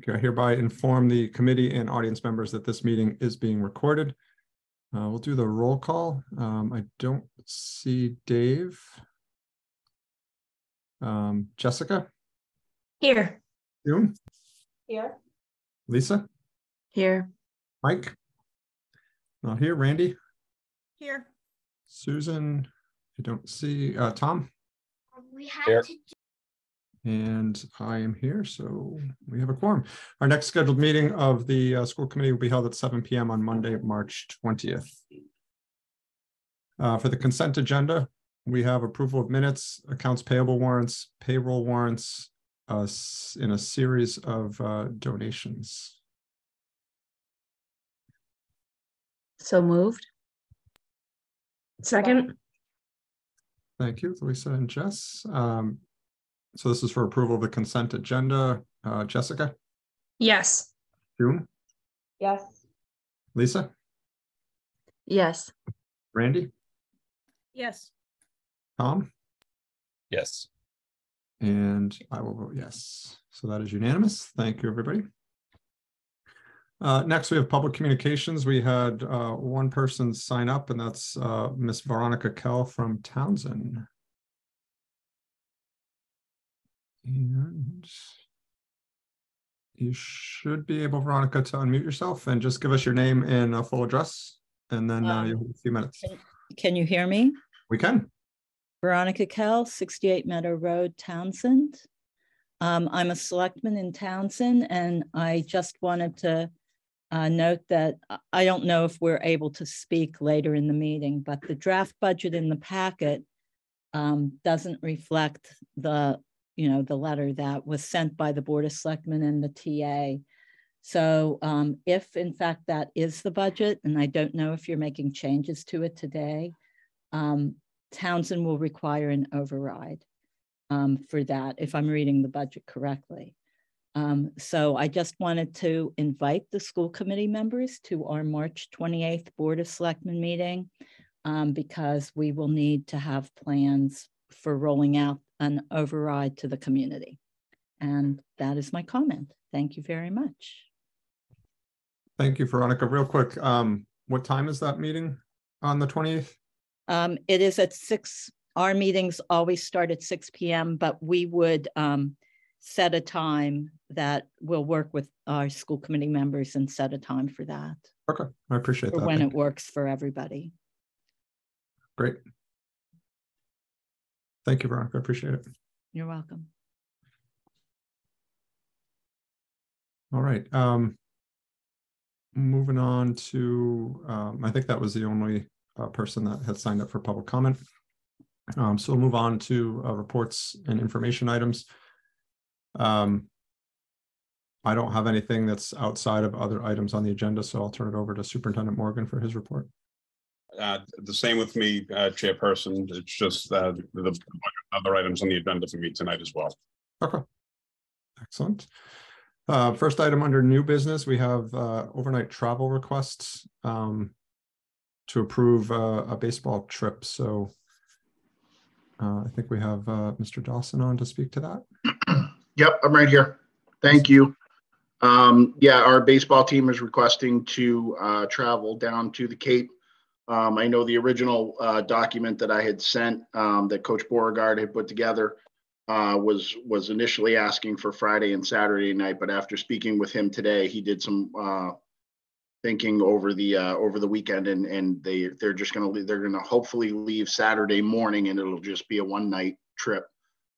Thank you. I hereby inform the committee and audience members that this meeting is being recorded. We'll do the roll call. I don't see Dave. Jessica? Here. June? Here. Lisa? Here. Mike? Not here. Randy? Here. Susan? I don't see. Tom? We have Here. And I am here, so we have a quorum. Our next scheduled meeting of the school committee will be held at 7 p.m. on Monday, March 20th. For the consent agenda, we have approval of minutes, accounts payable warrants, payroll warrants, in a series of donations. So moved. Second. Thank you, Lisa and Jess. So this is for approval of the consent agenda. Jessica? Yes. June? Yes. Lisa? Yes. Randy? Yes. Tom? Yes. And I will vote yes. So that is unanimous. Thank you, everybody. Next, we have public communications. We had one person sign up, and that's Miss Veronica Kell from Townsend. And you should be able, Veronica, to unmute yourself and just give us your name and a full address, and then you'll have a few minutes. Can you hear me? We can. Veronica Kell, 68 Meadow Road, Townsend. I'm a selectman in Townsend, and I just wanted to note that I don't know if we're able to speak later in the meeting, but the draft budget in the packet doesn't reflect the letter that was sent by the Board of Selectmen and the TA. So if in fact that is the budget, and I don't know if you're making changes to it today, Townsend will require an override for that, if I'm reading the budget correctly. So I just wanted to invite the school committee members to our March 28th Board of Selectmen meeting, because we will need to have plans for rolling out an override to the community. And that is my comment. Thank you very much. Thank you, Veronica. Real quick, what time is that meeting on the 28th? It is at 6. Our meetings always start at 6 p.m., but we would set a time that will work with our school committee members and set a time for that. Okay, I appreciate that. When it works for everybody. Great. Thank you, Veronica. I appreciate it. You're welcome. All right. Moving on to, I think that was the only person that had signed up for public comment. So we'll move on to reports and information items. I don't have anything that's outside of other items on the agenda, so I'll turn it over to Superintendent Morgan for his report. The same with me, Chairperson. It's just the other items on the agenda for me tonight as well. Okay, excellent. First item under new business, we have overnight travel requests to approve a baseball trip. So I think we have Mr. Dawson on to speak to that. Yep, I'm right here. Thank you. Yeah, our baseball team is requesting to travel down to the Cape. I know the original document that I had sent that Coach Beauregard had put together was initially asking for Friday and Saturday night, but after speaking with him today, he did some thinking over the weekend, and they're gonna hopefully leave Saturday morning, and it'll just be a one-night trip.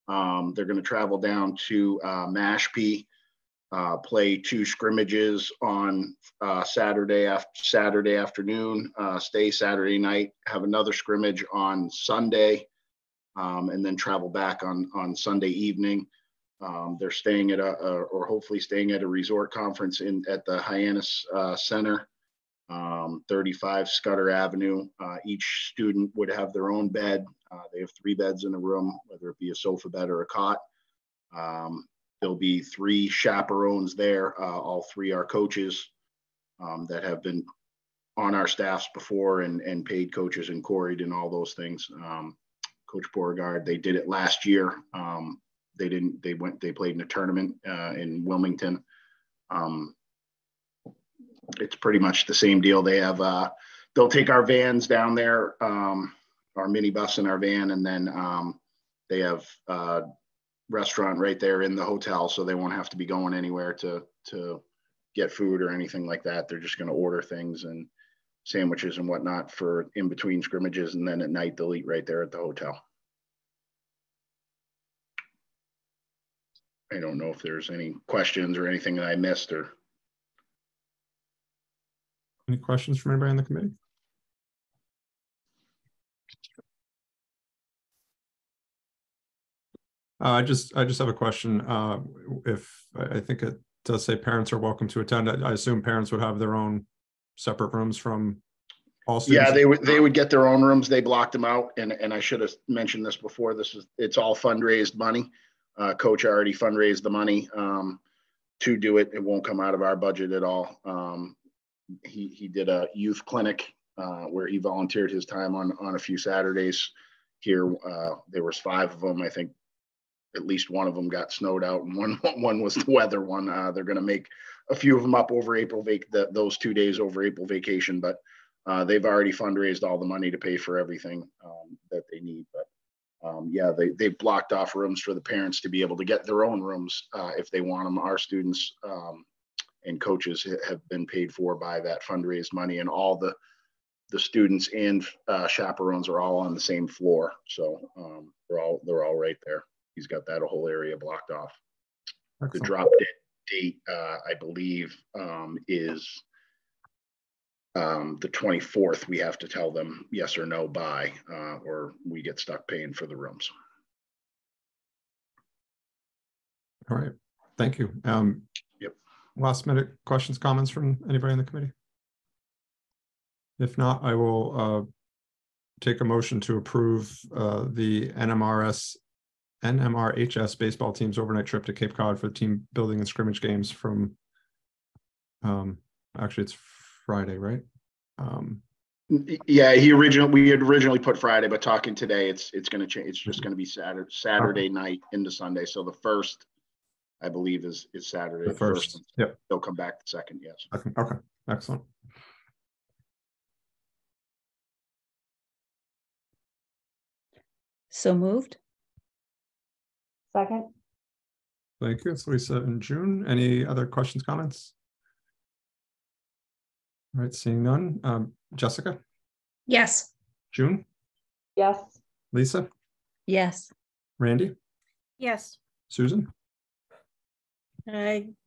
They're gonna travel down to Mashpee, play 2 scrimmages on Saturday afternoon, stay Saturday night, have another scrimmage on Sunday, and then travel back on Sunday evening. They're staying at or hopefully staying at a resort conference at the Hyannis Center, 35 Scudder Avenue. Each student would have their own bed. They have 3 beds in the room, whether it be a sofa bed or a cot. There'll be 3 chaperones there. All 3 are coaches that have been on our staffs before and paid coaches and quarried and all those things. Coach Beauregard, they did it last year. They played in a tournament in Wilmington. It's pretty much the same deal. They have, they'll take our vans down there, our minibus and our van, and then they have a restaurant right there in the hotel, so they won't have to be going anywhere to get food or anything like that. They're just going to order things and sandwiches and whatnot for in between scrimmages, and then at night they'll eat right there at the hotel. I don't know if there's any questions or anything that I missed or. Any questions from anybody on the committee? I just have a question. If I think it does say parents are welcome to attend, I assume parents would have their own separate rooms from all students. Yeah, they would get their own rooms. They blocked them out, and I should have mentioned this before. It's all fundraised money. Coach already fundraised the money to do it. It won't come out of our budget at all. He did a youth clinic where he volunteered his time on a few Saturdays here. There was 5 of them. I think at least one of them got snowed out, and one was the weather one. They're going to make a few of them up over April those 2 days over April vacation, but they've already fundraised all the money to pay for everything that they need. But yeah, they've blocked off rooms for the parents to be able to get their own rooms if they want them. Our students and coaches have been paid for by that fundraised money, and all the students and chaperones are all on the same floor. So they're all right there. He's got that whole area blocked off. Excellent. The drop date, I believe, is the 24th. We have to tell them yes or no by, or we get stuck paying for the rooms. All right, thank you. Yep. Last minute questions, comments from anybody in the committee? If not, I will take a motion to approve the NMRHS baseball team's overnight trip to Cape Cod for the team building and scrimmage games from, actually it's Friday, right? Yeah, we had originally put Friday, but talking today, it's going to change. It's just going to be Saturday night into Sunday. So the 1st, I believe, is Saturday. The 1st. Yep. They'll come back the 2nd. Yes. Okay. Excellent. So moved. Second. Thank you. It's Lisa and June. Any other questions, comments? All right, seeing none. Jessica? Yes. June? Yes. Lisa? Yes. Randy? Yes. Susan?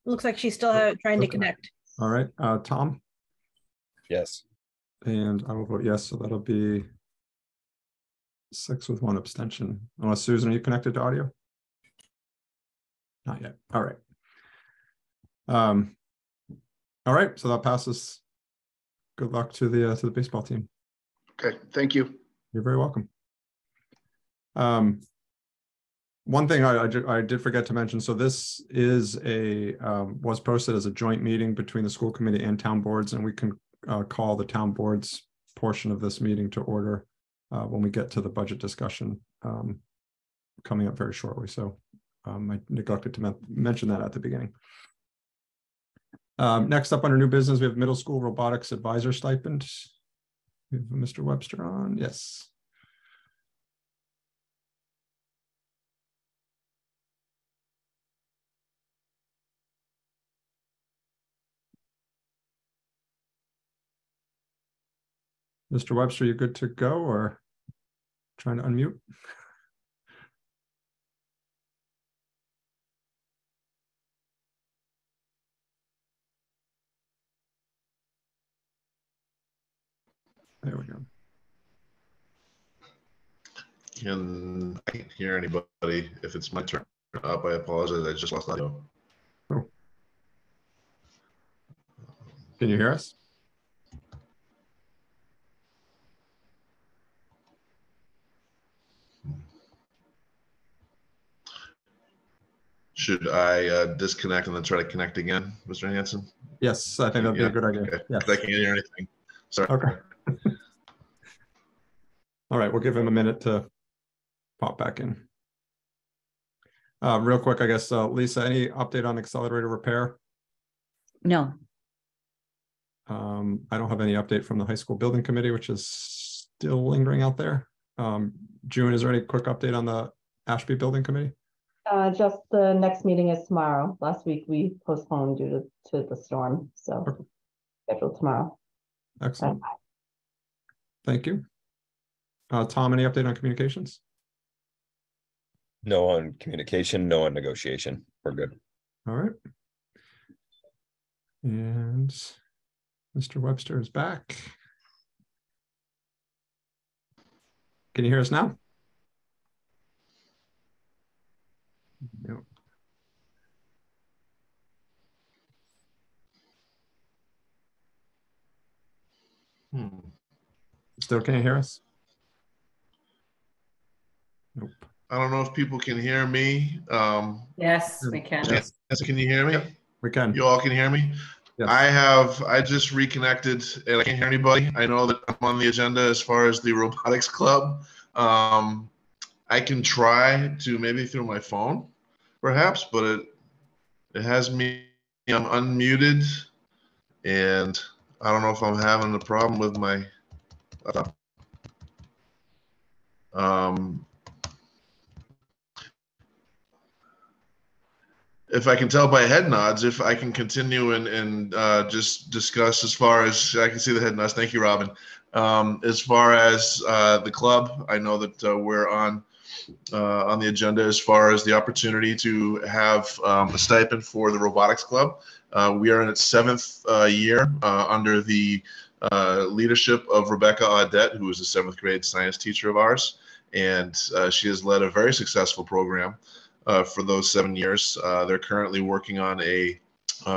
Looks like she's still trying to connect. All right, Tom? Yes. And I will vote yes, so that'll be 6 with 1 abstention. Unless, Susan, are you connected to audio? Not yet. All right. All right, so that passes. Good luck to the baseball team. Okay, thank you. You're very welcome. One thing I did forget to mention. So this is was posted as a joint meeting between the school committee and town boards, and we can call the town boards portion of this meeting to order when we get to the budget discussion coming up very shortly. So I neglected to mention that at the beginning. Next up under new business, we have middle school robotics advisor stipend. We have Mr. Webster on. Yes. Mr. Webster, you good to go or trying to unmute? There we go. I can't hear anybody. If it's my turn up, I apologize. I just lost audio. Oh. Can you hear us? Should I disconnect and then try to connect again, Mr. Hanson? Yes, I think that'd be a good idea. Okay. Yes. I can't hear anything. Sorry. Okay. All right, we'll give him a minute to pop back in. Real quick, I guess, Lisa, any update on accelerator repair? No. I don't have any update from the high school building committee, which is still lingering out there. June, is there any quick update on the Ashby building committee? Just the next meeting is tomorrow. Last week we postponed due to the storm, so Okay. scheduled tomorrow. Excellent. Thank you. Tom, any update on communications? No on communication, no on negotiation. We're good. All right. And Mr. Webster is back. Can you hear us now? No. Still can't hear us? Nope. I don't know if people can hear me. Yes, we can. Yes. Can you hear me? We can. You all can hear me? Yes. I just reconnected and I can't hear anybody. I know that I'm on the agenda as far as the robotics club. I can try to maybe through my phone, perhaps, but it has me, I'm unmuted, and I don't know if I'm having a problem with my laptop. If I can tell by head nods, if I can continue and just discuss as far as I can see the head nods. Thank you, Robin. As far as the club, I know that we're on the agenda as far as the opportunity to have a stipend for the robotics club. We are in its 7th year under the leadership of Rebecca Audette, who is a 7th grade science teacher of ours, and she has led a very successful program for those 7 years. They're currently working on a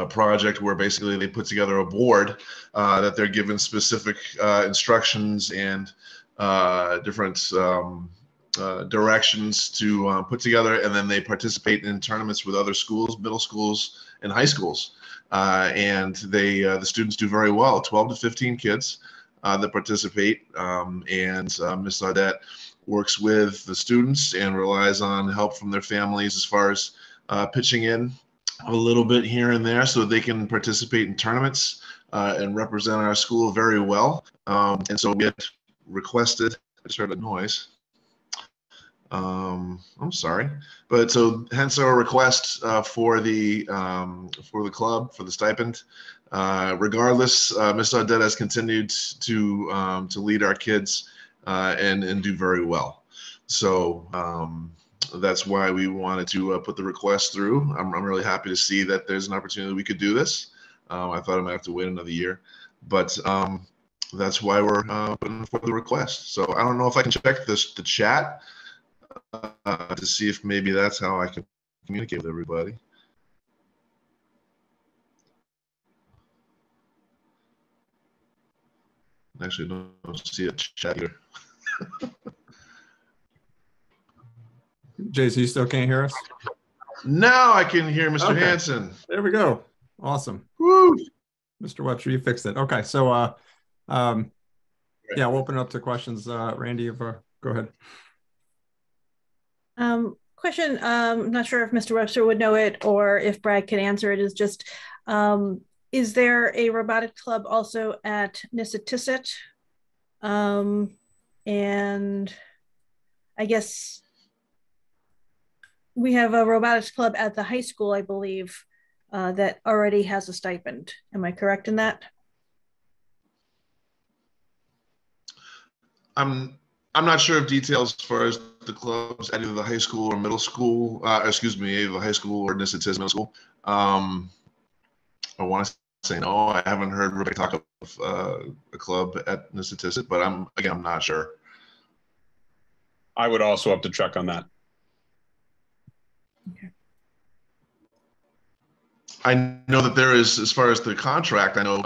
project where basically they put together a board that they're given specific instructions and different directions to put together, and then they participate in tournaments with other schools, middle schools and high schools. And the students do very well, 12 to 15 kids that participate. And Ms. Audette works with the students and relies on help from their families as far as pitching in a little bit here and there so they can participate in tournaments and represent our school very well. And so we get requested, I just heard a noise. I'm sorry, but so hence our request for the club for the stipend. Regardless, Ms. Audette has continued to lead our kids and do very well. So that's why we wanted to put the request through. I'm really happy to see that there's an opportunity we could do this. I thought I might have to wait another year, but that's why we're putting for the request. So I don't know if I can check the chat to see if maybe that's how I can communicate with everybody. Actually, don't see a chat here. JC, you still can't hear us? Now I can hear Mr. Okay. Hanson. There we go. Awesome. Woo! Mr. Webster, you fixed it. Okay, so yeah, we'll open it up to questions. Randy, go ahead. Question, I'm not sure if Mr. Webster would know it or if Brad can answer it, is just, is there a robotic club also at Nissitissit? And I guess we have a robotics club at the high school, I believe, that already has a stipend. Am I correct in that? I'm not sure of details as far as the clubs at either the high school or middle school. Excuse me, either the high school or Nissitissit Middle School. I want to say no. I haven't heard Rebecca talk of a club at Nissitissit, but I'm not sure. I would also have to check on that. Okay. I know that there is, as far as the contract, I know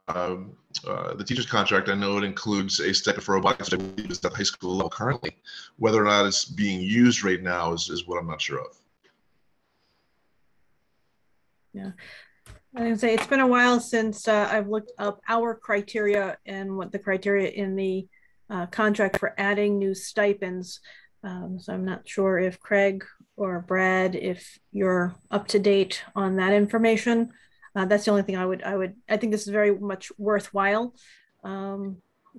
the teacher's contract, I know it includes a stipend for robotics, which I believe is at the high school level currently. Whether or not it's being used right now is what I'm not sure of. Yeah, I was gonna say it's been a while since I've looked up our criteria and what the criteria in the contract for adding new stipends. So I'm not sure if Craig or Brad, if you're up to date on that information. That's the only thing I think this is very much worthwhile.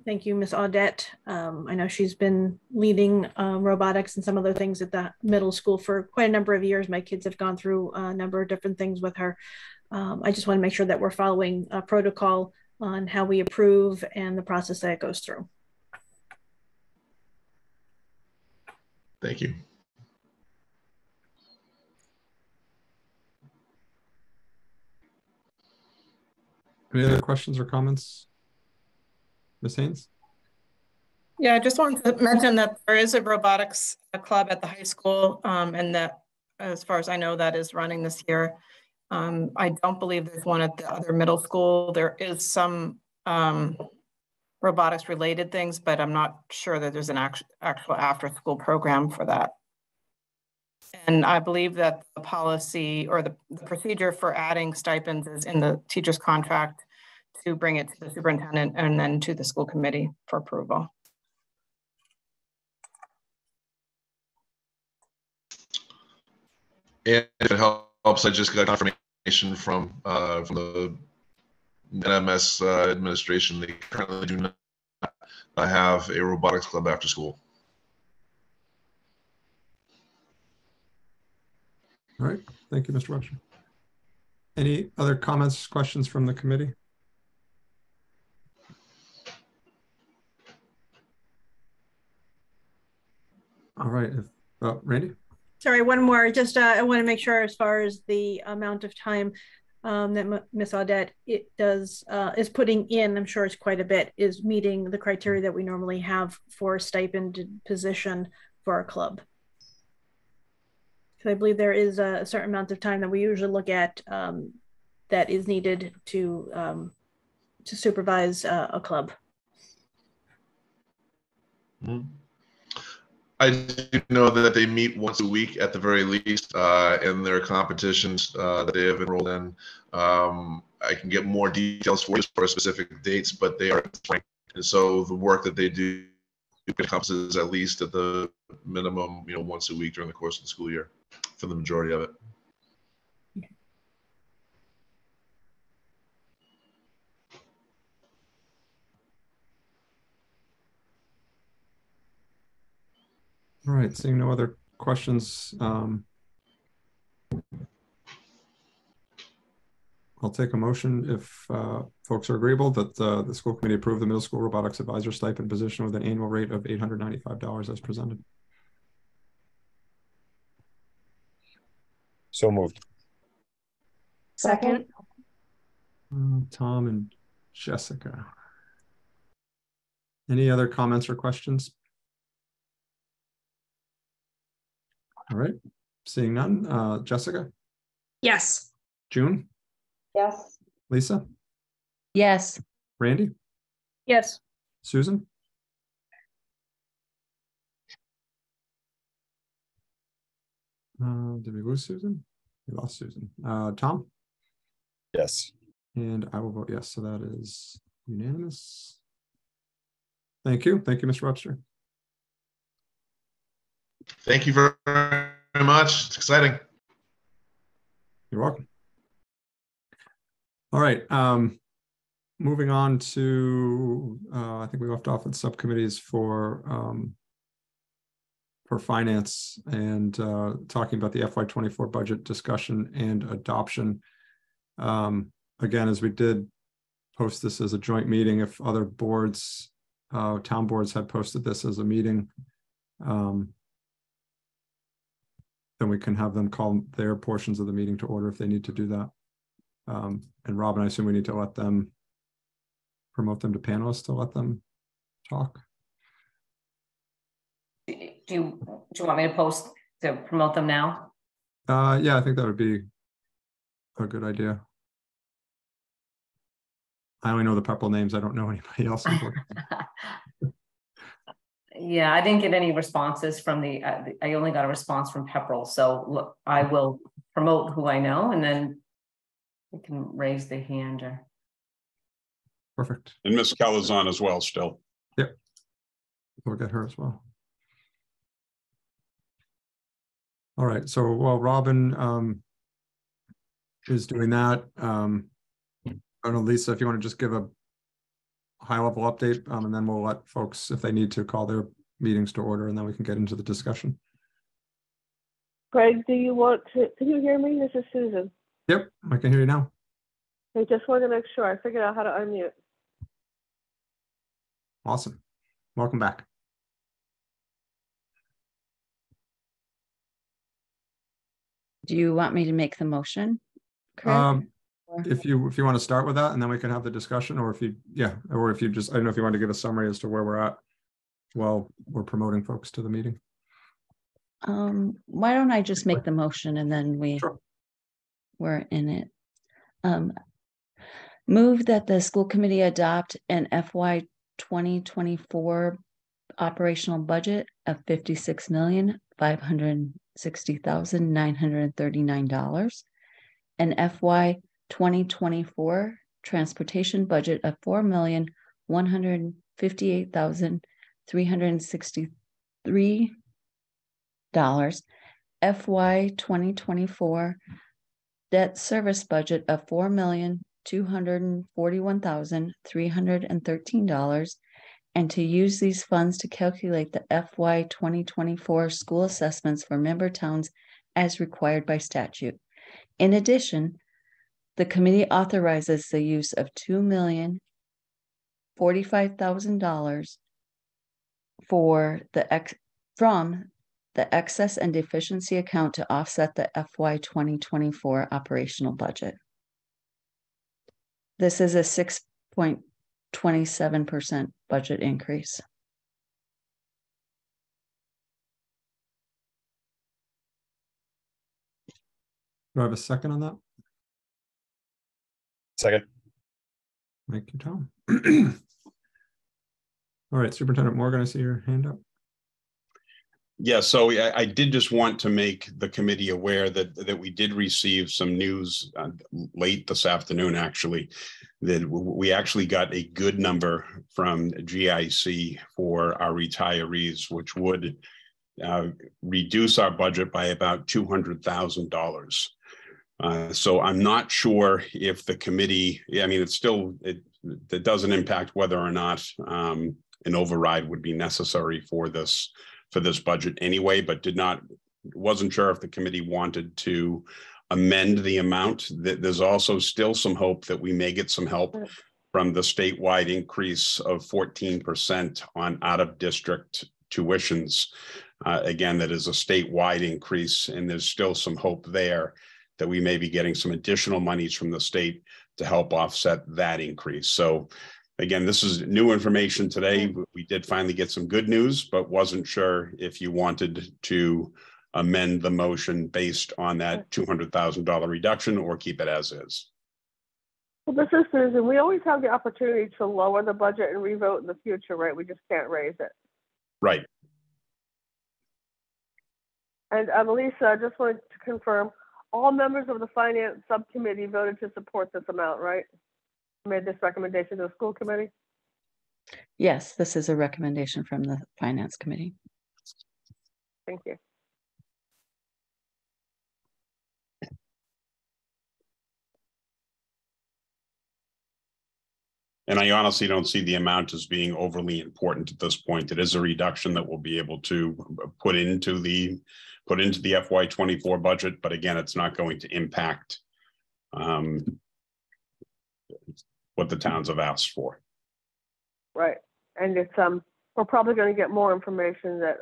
Thank you, Ms. Audette. I know she's been leading robotics and some other things at the middle school for quite a number of years. My kids have gone through a number of different things with her. I just want to make sure that we're following a protocol on how we approve and the process that it goes through. Thank you. Any other questions or comments? Ms. Haynes? Yeah, I just wanted to mention that there is a robotics club at the high school, and that, as far as I know, that is running this year. I don't believe there's one at the other middle school. There is some robotics related things, but I'm not sure that there's an actual after school program for that. And I believe that the policy or the procedure for adding stipends is in the teacher's contract to bring it to the superintendent and then to the school committee for approval. And if it helps, I just got confirmation from the NMS administration. They currently do not have a robotics club after school. All right, thank you, Mr. Webster. Any other comments, questions from the committee? All right, Randy? Sorry, one more. Just I want to make sure, as far as the amount of time that Ms. Audette is putting in, I'm sure it's quite a bit, is meeting the criteria that we normally have for a stipend position for our club. Because I believe there is a certain amount of time that we usually look at that is needed to supervise a club. Mm-hmm. I do know that they meet once a week at the very least in their competitions that they have enrolled in. I can get more details for you for specific dates, but they are, and so the work that they do encompasses at least at the minimum, once a week during the course of the school year for the majority of it. All right, seeing no other questions, I'll take a motion if folks are agreeable that the school committee approve the middle school robotics advisor stipend position with an annual rate of $895 as presented. So moved. Second. Tom and Jessica. Any other comments or questions? All right, seeing none. Jessica? Yes. June? Yes. Lisa? Yes. Randy? Yes. Susan? Did we lose Susan? We lost Susan. Tom? Yes. And I will vote yes, so that is unanimous. Thank you. Thank you, Mr. Webster. Thank you very much. It's exciting. You're welcome. All right. Moving on to, I think we left off with subcommittees for finance and talking about the FY24 budget discussion and adoption. Again, as we did post this as a joint meeting, if other boards, town boards had posted this as a meeting, then we can have them call their portions of the meeting to order if they need to do that. And Robin, I assume we need to let them promote them to panelists to let them talk. Do you want me to promote them now? Yeah, I think that would be a good idea. I only know the Pepperell names. I don't know anybody else. Yeah, I didn't get any responses from I only got a response from Pepperell. So look, I will promote who I know, and then we can raise the hand. Perfect. And Miss Keller's on as well still. Yep. We'll get her as well. All right. So while Robin is doing that, I don't know, Lisa, if you want to just give a high-level update, and then we'll let folks, if they need to, call their meetings to order, and then we can get into the discussion. Greg, do you want to, can you hear me? This is Susan. Yep, I can hear you now. I just wanted to make sure I figured out how to unmute. Awesome. Welcome back. Do you want me to make the motion, Craig? If you want to start with that, and then we can have the discussion, or if you, or if you just, I don't know if you want to give a summary as to where we're at while we're promoting folks to the meeting. Why don't I just make the motion and then we're in it. Move that the school committee adopt an FY 2024 operational budget of $56,560,939, an FY 2024 transportation budget of $4,158,363, FY 2024 debt service budget of $4,241,313, and to use these funds to calculate the FY 2024 school assessments for member towns as required by statute. In addition, the committee authorizes the use of $2,045,000 from the excess and deficiency account to offset the FY 2024 operational budget. This is a 6.27% budget increase. Do I have a second on that? Second. Thank you, Tom. All right, Superintendent Morgan, I see your hand up. Yeah, so I did just want to make the committee aware that we did receive some news late this afternoon, actually, that we actually got a good number from GIC for our retirees, which would reduce our budget by about $200,000. So I'm not sure if the committee, I mean, it doesn't impact whether or not an override would be necessary for this budget anyway, but wasn't sure if the committee wanted to amend the amount. There's also still some hope that we may get some help from the statewide increase of 14% on out-of-district tuitions. Again, that is a statewide increase, and there's still some hope there that we may be getting some additional monies from the state to help offset that increase. So again, this is new information today. We did finally get some good news, but wasn't sure if you wanted to amend the motion based on that $200,000 reduction or keep it as is. Well, this is Susan. We always have the opportunity to lower the budget and revote in the future, right? We just can't raise it. Right. And Lisa, I just wanted to confirm, all members of the finance subcommittee voted to support this amount, right? Made this recommendation to the school committee? Yes, this is a recommendation from the finance committee. Thank you. And I honestly don't see the amount as being overly important at this point. It is a reduction that we'll be able to put into the FY 24 budget, but again, it's not going to impact what the towns have asked for. Right, and it's we're probably going to get more information that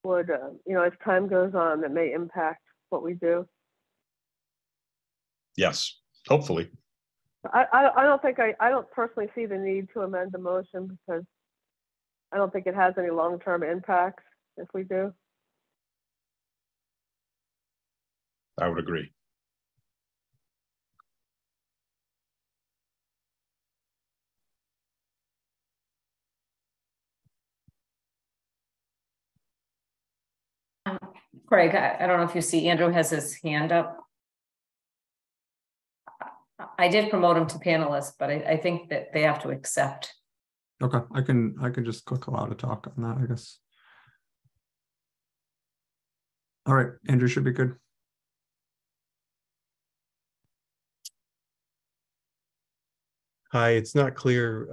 would as time goes on, that may impact what we do. Yes, hopefully. I don't personally see the need to amend the motion, because I don't think it has any long-term impacts if we do. I would agree. Craig, I don't know if you see Andrew has his hand up. I did promote him to panelist, but I think that they have to accept. Okay, I can just click allow to talk on that, I guess. All right, Andrew should be good. Hi, it's not clear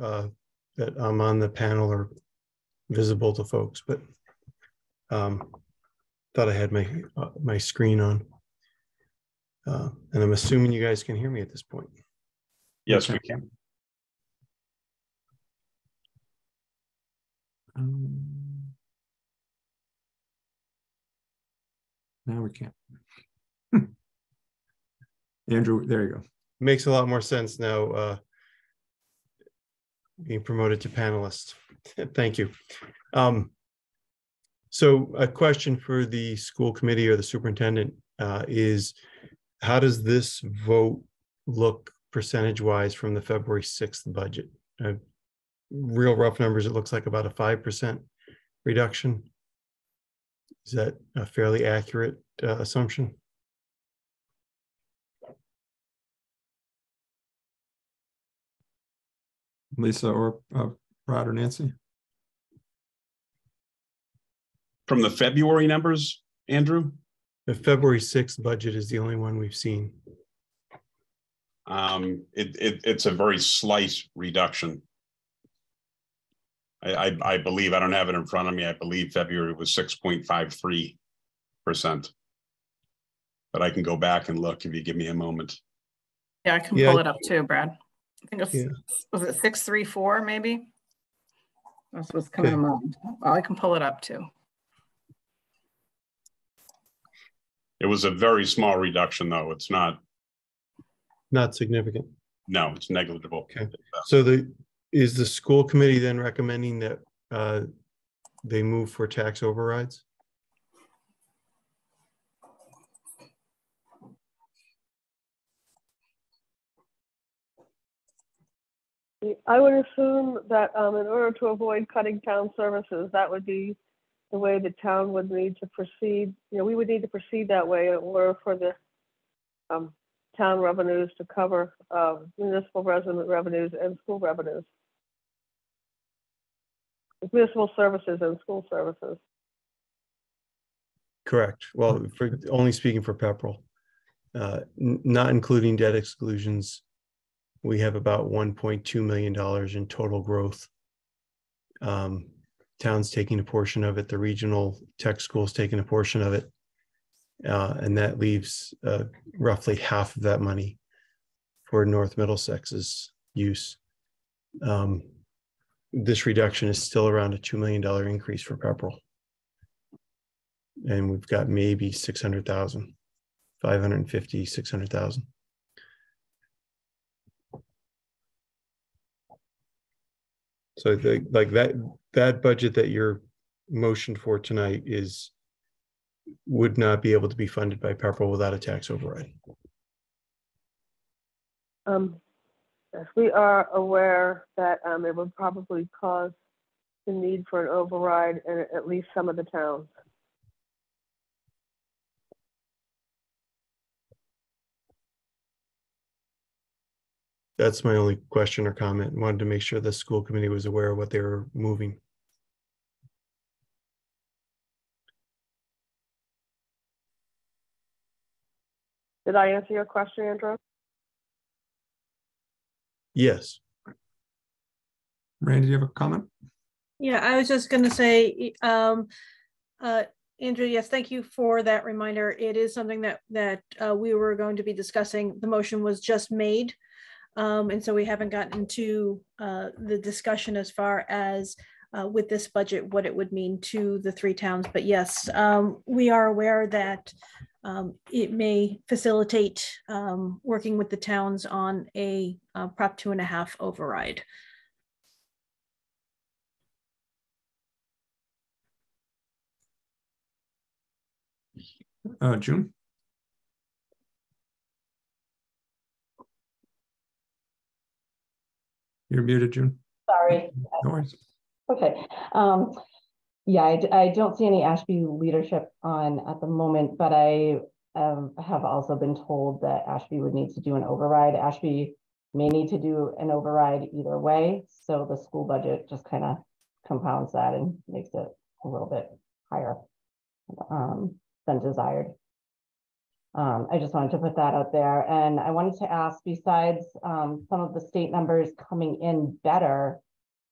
that I'm on the panel or visible to folks, but thought I had my screen on. And I'm assuming you guys can hear me at this point. Yes, we can. Now we can't. Andrew, there you go. Makes a lot more sense now, being promoted to panelist. Thank you. So a question for the school committee or the superintendent is, how does this vote look percentage-wise from the February 6th budget? Real rough numbers, it looks like about a 5% reduction. Is that a fairly accurate assumption? Lisa or Brad or Nancy? From the February numbers, Andrew? The February 6th budget is the only one we've seen. It's a very slight reduction. I believe, I don't have it in front of me, I believe February was 6.53%. But I can go back and look if you give me a moment. Yeah, I can pull it up too, Brad. I think it's, was it 634 maybe? That's what's coming to mind. Well, I can pull it up too. It was a very small reduction though. It's not significant. No, it's negligible. Okay. So is the school committee then recommending that they move for tax overrides? I would assume that in order to avoid cutting town services, that would be the way the town would need to proceed. You know, we would need to proceed that way in order for the town revenues to cover municipal resident revenues and school revenues. Municipal services and school services. Correct. Well, for only speaking for Pepperell, not including debt exclusions, we have about $1.2 million in total growth. Town's taking a portion of it, the regional tech school's taking a portion of it, and that leaves roughly half of that money for North Middlesex's use. This reduction is still around a $2 million increase for Pepperell. And we've got maybe 600,000, 550, 600,000. So like that budget that you're motioned for tonight would not be able to be funded by Pepperell without a tax override. Yes, we are aware that it would probably cause the need for an override in at least some of the towns. That's my only question or comment. Wanted to make sure the school committee was aware of what they were moving. Did I answer your question, Andrew? Yes. Randy, do you have a comment? Yeah, I was just going to say, Andrew, yes, thank you for that reminder. It is something that we were going to be discussing. The motion was just made. And so we haven't gotten into the discussion as far as with this budget, what it would mean to the three towns. But yes, we are aware that it may facilitate working with the towns on a Prop 2.5 override. June? You're muted, June. Sorry. No worries. Okay. Yeah, I don't see any Ashby leadership on at the moment, but I have also been told that Ashby would need to do an override. Ashby may need to do an override either way. So the school budget just kind of compounds that and makes it a little bit higher than desired. I just wanted to put that out there. And I wanted to ask, besides some of the state numbers coming in better,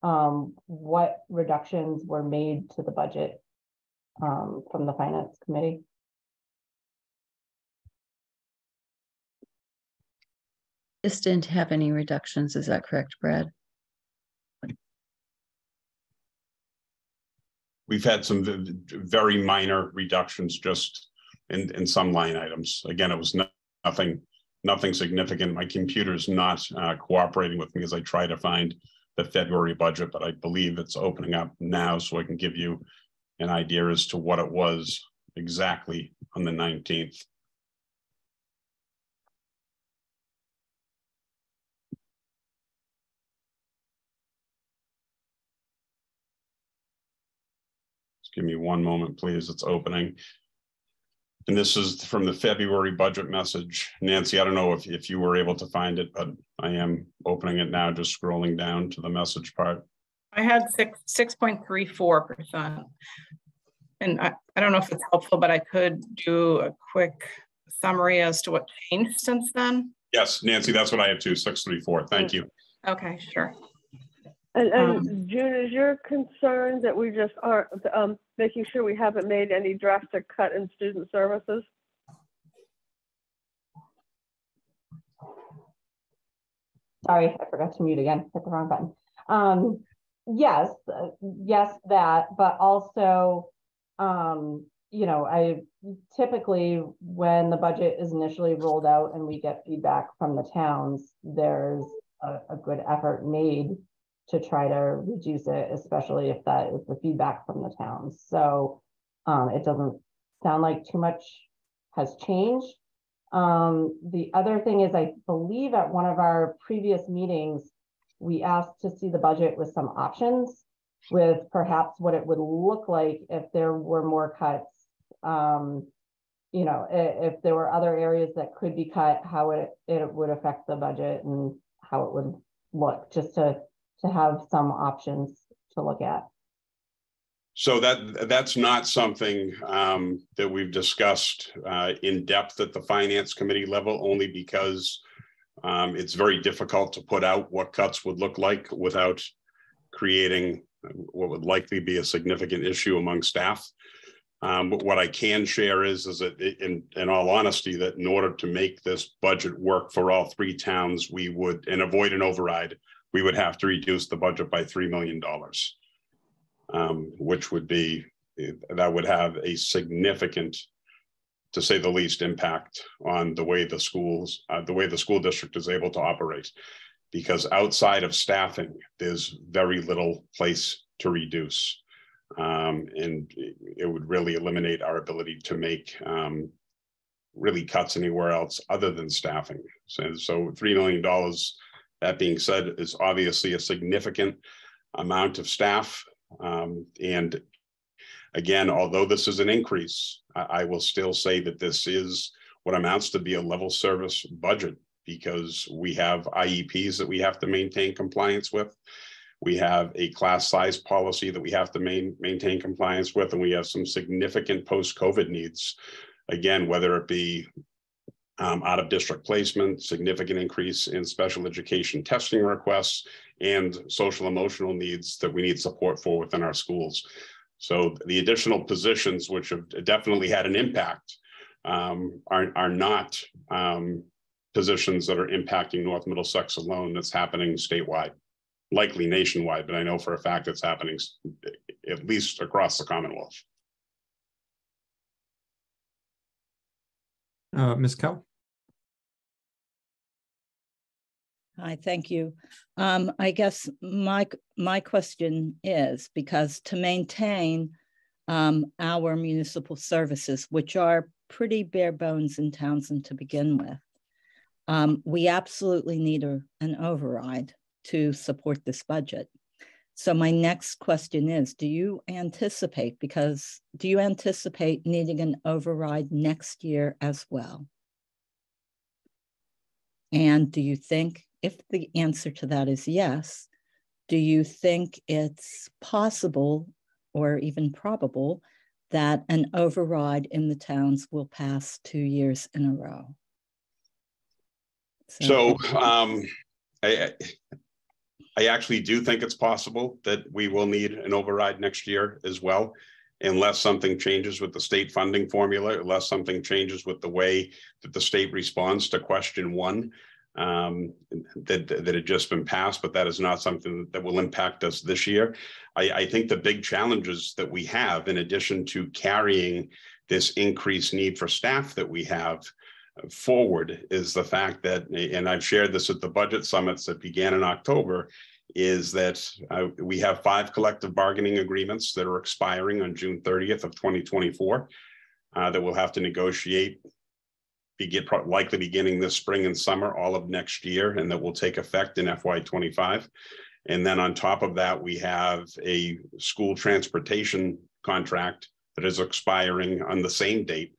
what reductions were made to the budget from the Finance Committee? This didn't have any reductions, is that correct, Brad? We've had some very minor reductions just in some line items. Again, it was nothing significant. My computer's not cooperating with me as I try to find the February budget, but I believe it's opening up now so I can give you an idea as to what it was exactly on the 19th. Just give me one moment, please. It's opening. And this is from the February budget message. Nancy, I don't know if you were able to find it, but I am opening it now, just scrolling down to the message part. I had 6.34%. And I don't know if it's helpful, but I could do a quick summary as to what changed since then. Yes, Nancy, that's what I have too, 634. Thank you. Okay, sure. And June, is your concern that we just aren't making sure we haven't made any drastic cut in student services? Sorry, I forgot to mute again, hit the wrong button. Yes, that, but also, you know, I typically when the budget is initially rolled out and we get feedback from the towns, there's a good effort made to try to reduce it, especially if that is the feedback from the towns. So it doesn't sound like too much has changed. The other thing is, I believe at one of our previous meetings, we asked to see the budget with some options, with perhaps what it would look like if there were more cuts. You know, if there were other areas that could be cut, how it would affect the budget and how it would look, just to have some options to look at. So that's not something that we've discussed in depth at the Finance Committee level, only because it's very difficult to put out what cuts would look like without creating what would likely be a significant issue among staff. But what I can share is that in all honesty, that in order to make this budget work for all three towns, we would, and avoid an override, we would have to reduce the budget by $3 million, which would be, that would have a significant, to say the least, impact on the way the schools, the way the school district is able to operate. Because outside of staffing, there's very little place to reduce. And it would really eliminate our ability to make really cuts anywhere else other than staffing. So $3 million, that being said, is obviously a significant amount of staff. And again, although this is an increase, I will still say that this is what amounts to be a level service budget, because we have IEPs that we have to maintain compliance with. We have a class size policy that we have to maintain compliance with, and we have some significant post-COVID needs. Again, whether it be out of district placement, significant increase in special education testing requests, and social emotional needs that we need support for within our schools. So the additional positions, which have definitely had an impact, are not positions that are impacting North Middlesex alone. That's happening statewide, likely nationwide, but I know for a fact it's happening at least across the Commonwealth. Ms. Kell? Hi, thank you. I guess my question is, because to maintain our municipal services, which are pretty bare bones in Townsend to begin with, we absolutely need an override to support this budget. So my next question is, do you anticipate needing an override next year as well? And do you think, if the answer to that is yes, do you think it's possible or even probable that an override in the towns will pass 2 years in a row. So I actually do think it's possible that we will need an override next year as well, unless something changes with the state funding formula, unless something changes with the way that the state responds to question 1 that had just been passed, but that is not something that will impact us this year. I think the big challenges that we have, in addition to carrying this increased need for staff that we have forward, is the fact that, and I've shared this at the budget summits that began in October, is that we have 5 collective bargaining agreements that are expiring on June 30th of 2024 that we'll have to negotiate, likely beginning this spring and summer, all of next year, and that will take effect in FY25. And then on top of that, we have a school transportation contract that is expiring on the same date,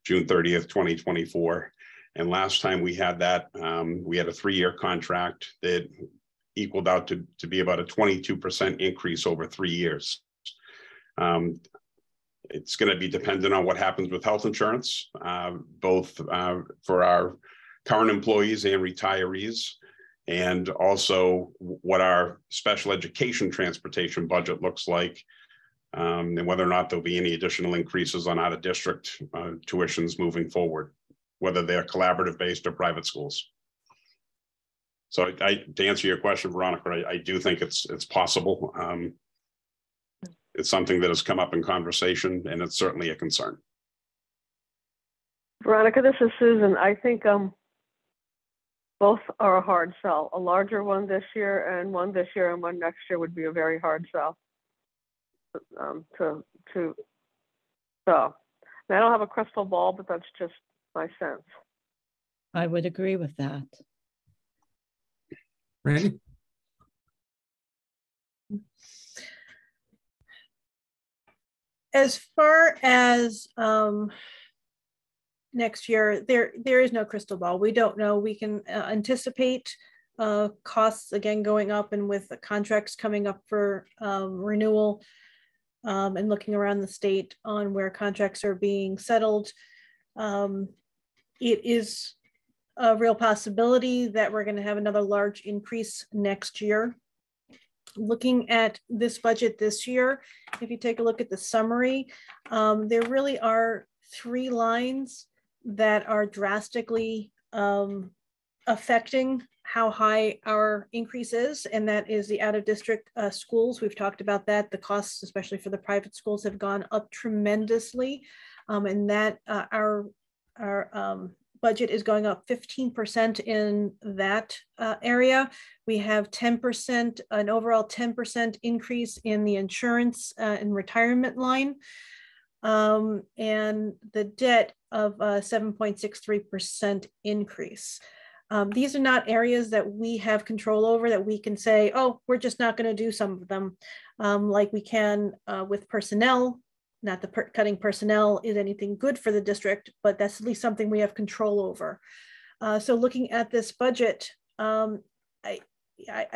June 30th, 2024. And last time we had that, we had a 3-year contract that equaled out to be about a 22% increase over 3 years. It's going to be dependent on what happens with health insurance, both for our current employees and retirees, and also what our special education transportation budget looks like, and whether or not there'll be any additional increases on out-of-district tuitions moving forward, whether they're collaborative based or private schools. So to answer your question, Veronica, I do think it's possible. It's something that has come up in conversation, and it's certainly a concern. Veronica, this is Susan. I think both are a hard sell. A larger one this year and one this year and one next year would be a very hard sell. So I don't have a crystal ball, but that's just my sense. I would agree with that. Randy? As far as next year, there is no crystal ball. We don't know. We can anticipate costs again going up, and with the contracts coming up for renewal, and looking around the state on where contracts are being settled, it is a real possibility that we're going to have another large increase next year. Looking at this budget this year, if you take a look at the summary, there really are 3 lines that are drastically affecting how high our increase is, and that is the out-of-district schools. We've talked about that. The costs, especially for the private schools, have gone up tremendously, and that our budget is going up 15% in that area. We have 10%, an overall 10% increase in the insurance and retirement line, and the debt of 7.63% increase. These are not areas that we have control over, that we can say, oh, we're just not going to do some of them, like we can with personnel. Not that cutting personnel is anything good for the district, but that's at least something we have control over. So looking at this budget, I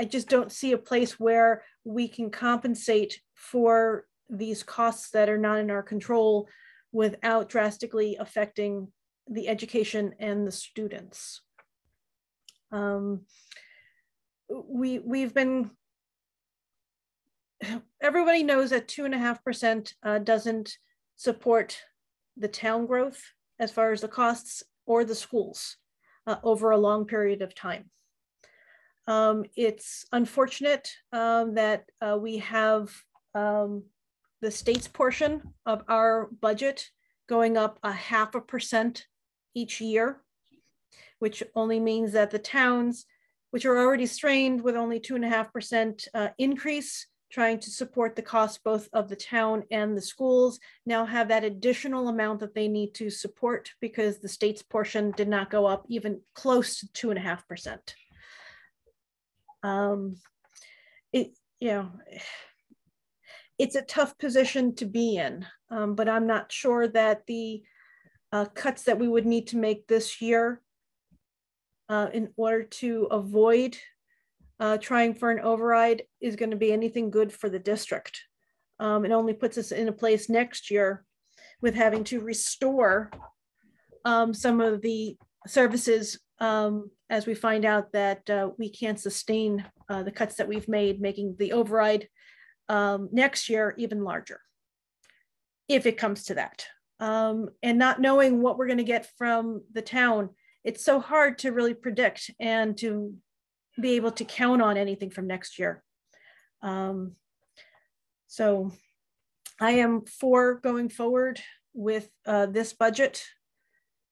just don't see a place where we can compensate for these costs that are not in our control without drastically affecting the education and the students. We've been, everybody knows that 2.5% doesn't support the town growth as far as the costs or the schools over a long period of time. It's unfortunate that we have the state's portion of our budget going up 0.5% each year, which only means that the towns, which are already strained with only 2.5% increase, trying to support the cost both of the town and the schools, now have that additional amount that they need to support because the state's portion did not go up even close to 2.5%. It's a tough position to be in, but I'm not sure that the cuts that we would need to make this year in order to avoid trying for an override is going to be anything good for the district. It only puts us in a place next year with having to restore some of the services as we find out that we can't sustain the cuts that we've made, making the override next year even larger, if it comes to that. And not knowing what we're going to get from the town, it's so hard to really predict and to be able to count on anything from next year. So I am for going forward with this budget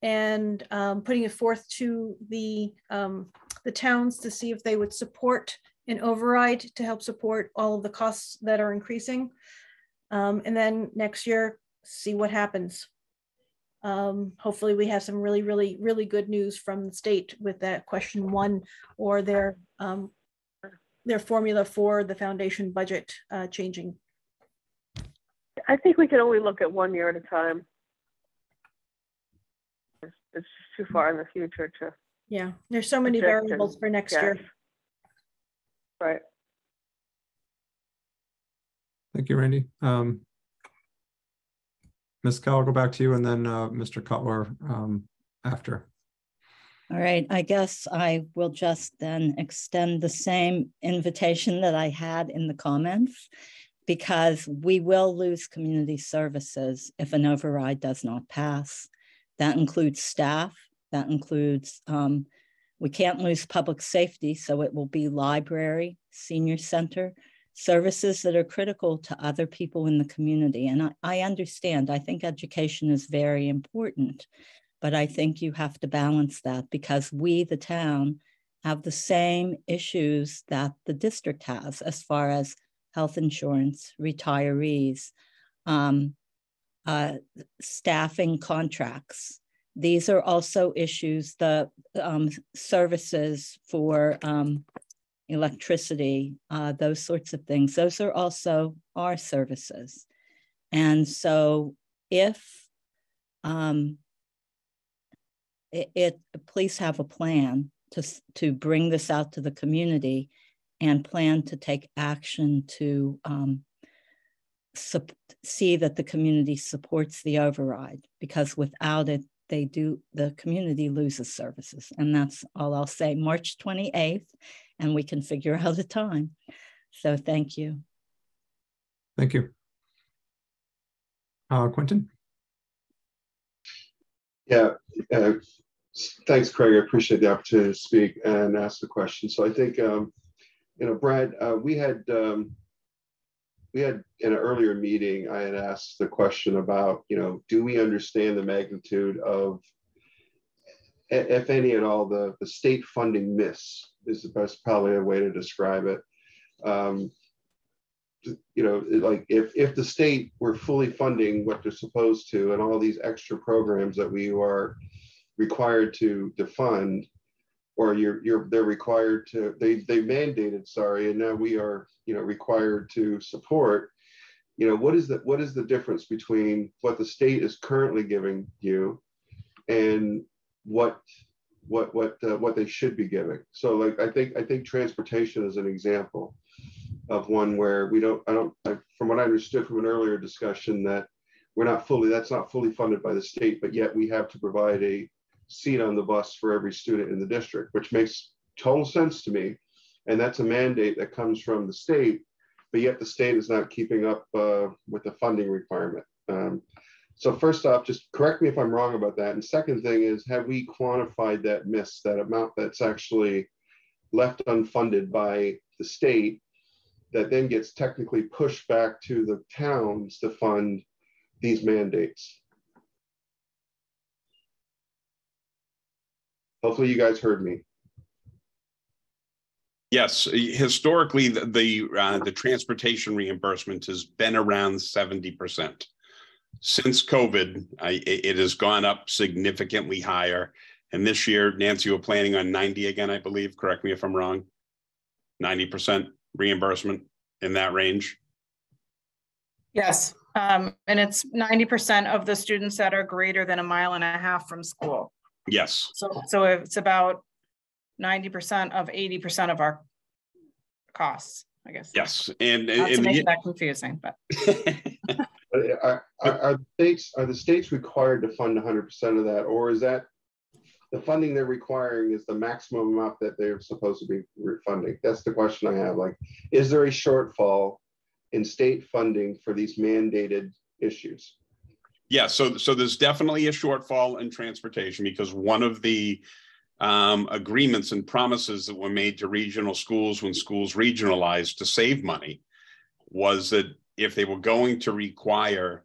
and putting it forth to the towns to see if they would support an override to help support all of the costs that are increasing. And then next year, see what happens. Hopefully we have some really good news from the state with that question 1 or their formula for the foundation budget changing. I think we can only look at 1 year at a time. It's just too far in the future to. Yeah, there's so many variables for next year. Right. Thank you, Randy. Ms. Kell, I'll go back to you, and then Mr. Cutler after. All right, I guess I will just then extend the same invitation that I had in the comments, because we will lose community services if an override does not pass. That includes staff, that includes, we can't lose public safety, so it will be library, senior center, services that are critical to other people in the community. And I understand, I think education is very important, but I think you have to balance that, because we, the town, have the same issues that the district has as far as health insurance, retirees, staffing contracts. These are also issues, the services for electricity, those sorts of things. Those are also our services. And so if please have a plan to bring this out to the community and plan to take action to see that the community supports the override, because without it, the community loses services. And that's all I'll say. March 28th, and we can figure out a time. So thank you. Thank you. Quentin? Yeah, thanks, Craig. I appreciate the opportunity to speak and ask the question. So I think, Brad, we had in an earlier meeting, I had asked the question about, do we understand the magnitude of, if any at all, the state funding miss is the best probably a way to describe it. Like if the state were fully funding what they're supposed to, and all these extra programs that we are required to fund, or they're required to, they mandated, sorry, and now we are, required to support, what is the difference between what the state is currently giving you and what they should be giving? So like, I think transportation is an example of one where from what I understood from an earlier discussion, that that's not fully funded by the state, but yet we have to provide a seat on the bus for every student in the district, which makes total sense to me. And that's a mandate that comes from the state, but yet the state is not keeping up with the funding requirement. So first off, just correct me if I'm wrong about that. And second thing is, have we quantified that miss, that amount that's actually left unfunded by the state, that then gets technically pushed back to the towns to fund these mandates? Hopefully you guys heard me. Yes, historically, the transportation reimbursement has been around 70%. Since COVID, it has gone up significantly higher. And this year, Nancy, we're planning on 90 again, I believe. Correct me if I'm wrong. 90% reimbursement, in that range. Yes, and it's 90% of the students that are greater than 1.5 miles from school. Yes. So it's about 90% of 80% of our costs, I guess. Yes, and not to make that confusing, but are the states required to fund 100% of that, or is that the funding they're requiring is the maximum amount that they're supposed to be refunding? That's the question I have. Like, is there a shortfall in state funding for these mandated issues? Yeah, so there's definitely a shortfall in transportation, because one of the agreements and promises that were made to regional schools when schools regionalized to save money was that if they were going to require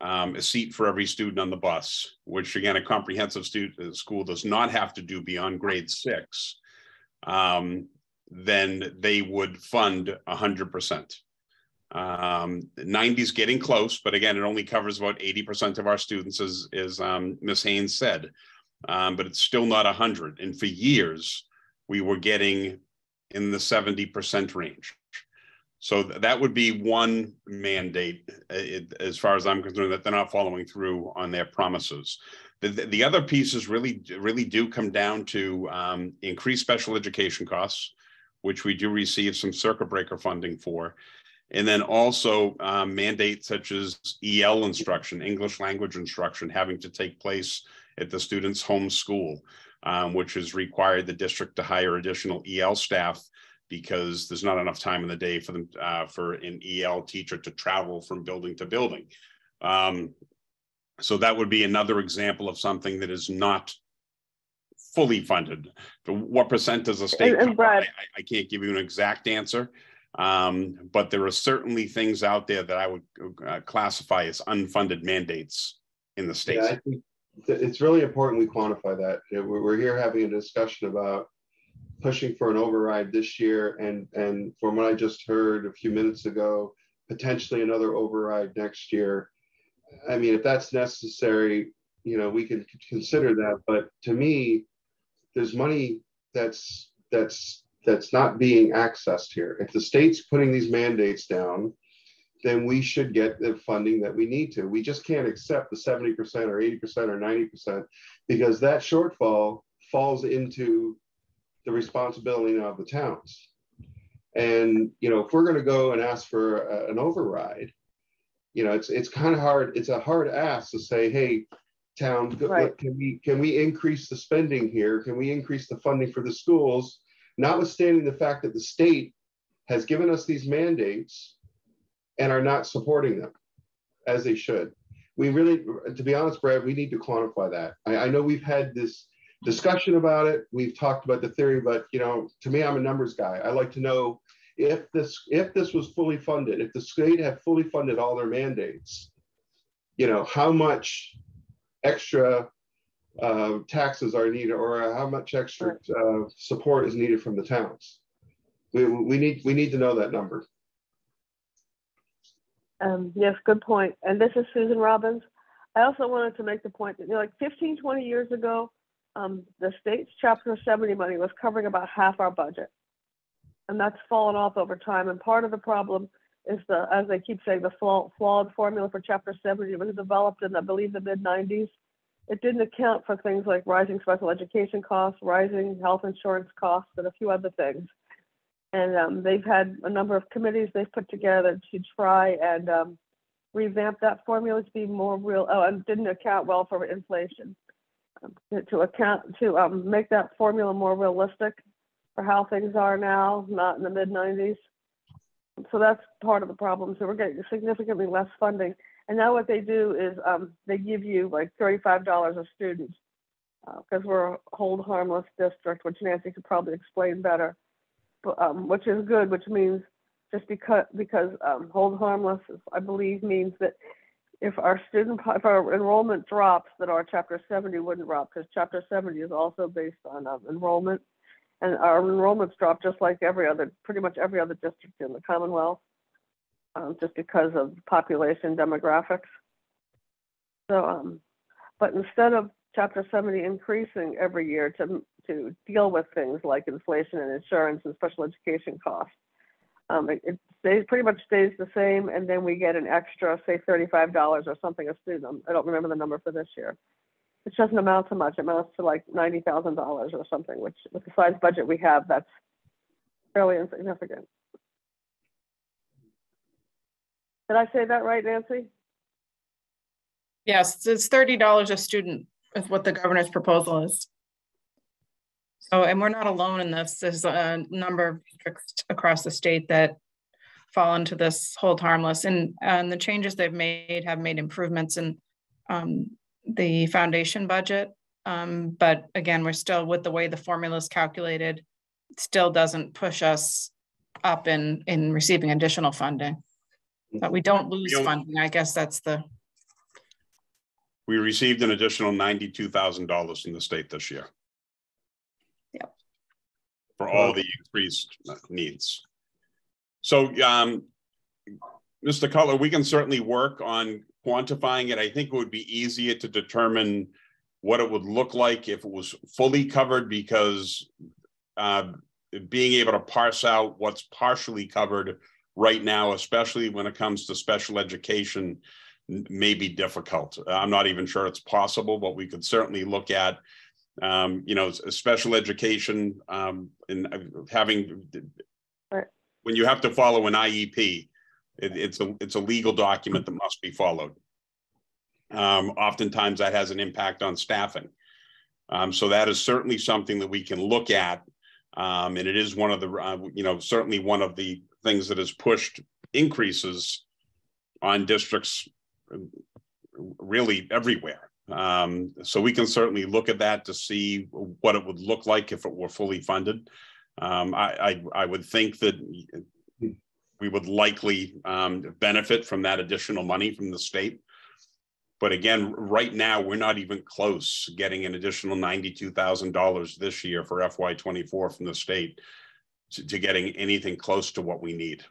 a seat for every student on the bus, which again, a comprehensive school does not have to do beyond grade 6, then they would fund 100%. 90's getting close, but again, it only covers about 80% of our students, as Ms. Haynes said, but it's still not 100. And for years, we were getting in the 70% range. So that would be one mandate, as far as I'm concerned, that they're not following through on their promises. The other pieces really do come down to increased special education costs, which we do receive some circuit breaker funding for. And then also mandates such as EL instruction, English language instruction, having to take place at the student's home school, which has required the district to hire additional EL staff, because there's not enough time in the day for them for an EL teacher to travel from building to building. So that would be another example of something that is not fully funded. What percent does the state cover? I can't give you an exact answer, but there are certainly things out there that I would classify as unfunded mandates in the states. Yeah, I think it's really important we quantify that. We're here having a discussion about pushing for an override this year, and from what I just heard a few minutes ago, potentially another override next year. I mean, if that's necessary, you know, we can consider that. But to me, there's money that's not being accessed here. If the state's putting these mandates down, then we should get the funding that we need to. We just can't accept the 70% or 80% or 90%, because that shortfall falls into the responsibility of the towns. And, you know, if we're going to go and ask for an override, you know, it's kind of hard. It's a hard ask to say, hey, town, right, can we increase the spending here? Can we increase the funding for the schools? Notwithstanding the fact that the state has given us these mandates and are not supporting them as they should. We really, to be honest, Brad, we need to quantify that. I know we've had this discussion about it. We've talked about the theory, but, you know, to me, I'm a numbers guy. I like to know if this was fully funded, if the state had fully funded all their mandates, you know, how much extra taxes are needed, or how much extra support is needed from the towns. We need to know that number. Yes, good point. And this is Susan Robbins. I also wanted to make the point that, you know, like 15, 20 years ago, the state's Chapter 70 money was covering about half our budget. And that's fallen off over time. And part of the problem is as they keep saying, the flawed formula for Chapter 70 was developed in, I believe, the mid-90s. It didn't account for things like rising special education costs, rising health insurance costs, and a few other things. And they've had a number of committees they've put together to try and revamp that formula to be more real. Oh, and didn't account well for inflation. To make that formula more realistic for how things are now, not in the mid-90s. So that's part of the problem. So we're getting significantly less funding. And now what they do is they give you like $35 a student because we're a hold harmless district, which Nancy could probably explain better, but, which is good, which means just because hold harmless, I believe, means that if our enrollment drops, that our Chapter 70 wouldn't drop, because Chapter 70 is also based on enrollment. And our enrollments drop just like pretty much every other district in the Commonwealth, just because of population demographics. So, but instead of Chapter 70 increasing every year to deal with things like inflation and insurance and special education costs, it pretty much stays the same, and then we get an extra, say, $35 or something a student. I don't remember the number for this year. It doesn't amount to much. It amounts to like $90,000 or something, which with the size budget we have, that's fairly insignificant. Did I say that right, Nancy? Yes, it's $30 a student is what the governor's proposal is. So, and we're not alone in this. There's a number of districts across the state that fall into this hold harmless, and the changes they've made have made improvements in the foundation budget. But again, we're still, with the way the formula is calculated, it still doesn't push us up in receiving additional funding. But we don't lose funding. I guess that's the. We received an additional $92,000 from the state this year. Yep. For all the increased needs. So, Mr. Cutler, we can certainly work on quantifying it. I think it would be easier to determine what it would look like if it was fully covered, because being able to parse out what's partially covered right now, especially when it comes to special education, may be difficult. I'm not even sure it's possible, but we could certainly look at, you know, special education and having, when you have to follow an IEP, it's a legal document that must be followed. Oftentimes that has an impact on staffing. So that is certainly something that we can look at. And it is one of the, you know, certainly one of the things that has pushed increases on districts really everywhere. So we can certainly look at that to see what it would look like if it were fully funded. I would think that we would likely benefit from that additional money from the state. But again, right now, we're not even close getting an additional $92,000 this year for FY24 from the state to getting anything close to what we need.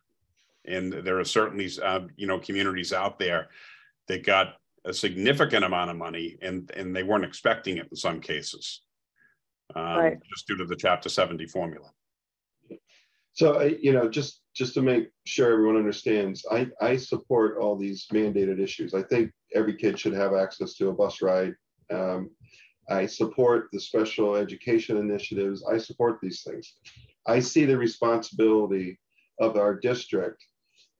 And there are certainly, you know, communities out there that got a significant amount of money and they weren't expecting it in some cases, right, just due to the Chapter 70 formula. So, you know, just to make sure everyone understands, I support all these mandated issues. I think every kid should have access to a bus ride. I support the special education initiatives. I support these things. I see the responsibility of our district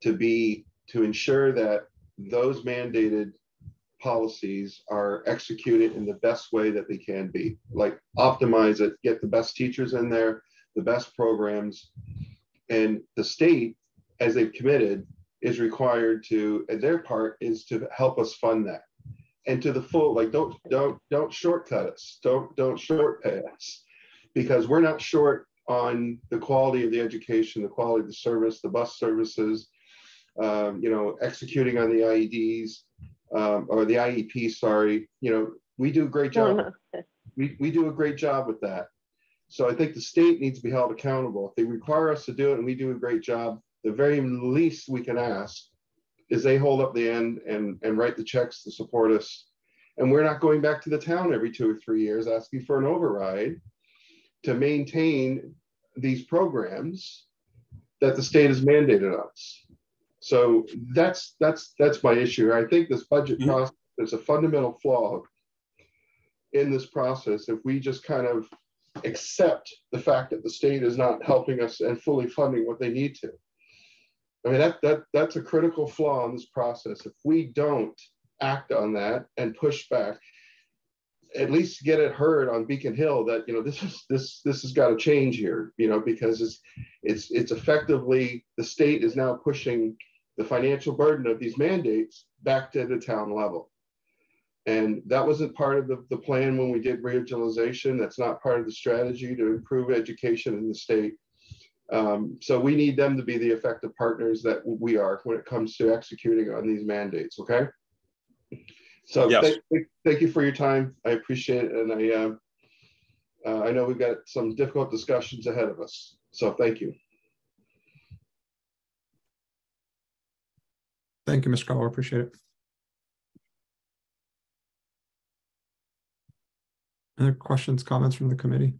to ensure that those mandated policies are executed in the best way that they can be, like optimize it, get the best teachers in there, the best programs. And the state, as they've committed, is required to, and their part is to help us fund that. And to the full, like don't shortcut us, don't short pay us, because we're not short on the quality of the education, the quality of the service, the bus services, you know, executing on the IEDs or the IEP, sorry, you know, we do a great job. We do a great job with that. So I think the state needs to be held accountable. If they require us to do it and we do a great job, the very least we can ask is they hold up the end and write the checks to support us. And we're not going back to the town every 2 or 3 years asking for an override to maintain these programs that the state has mandated on us. So that's my issue. I think this budget process, there's a fundamental flaw in this process if we just kind of accept the fact that the state is not helping us and fully funding what they need to. I mean, that's a critical flaw in this process. If we don't act on that and push back, at least get it heard on Beacon Hill that, you know, this has got to change here, you know, because it's effectively the state is now pushing the financial burden of these mandates back to the town level. And that wasn't part of the plan when we did regionalization. That's not part of the strategy to improve education in the state. So we need them to be the effective partners that we are when it comes to executing on these mandates, okay? So yes. Thank you for your time. I appreciate it. And I know we've got some difficult discussions ahead of us. So thank you. Thank you, Mr. Cutler. Appreciate it. Other questions, comments from the committee?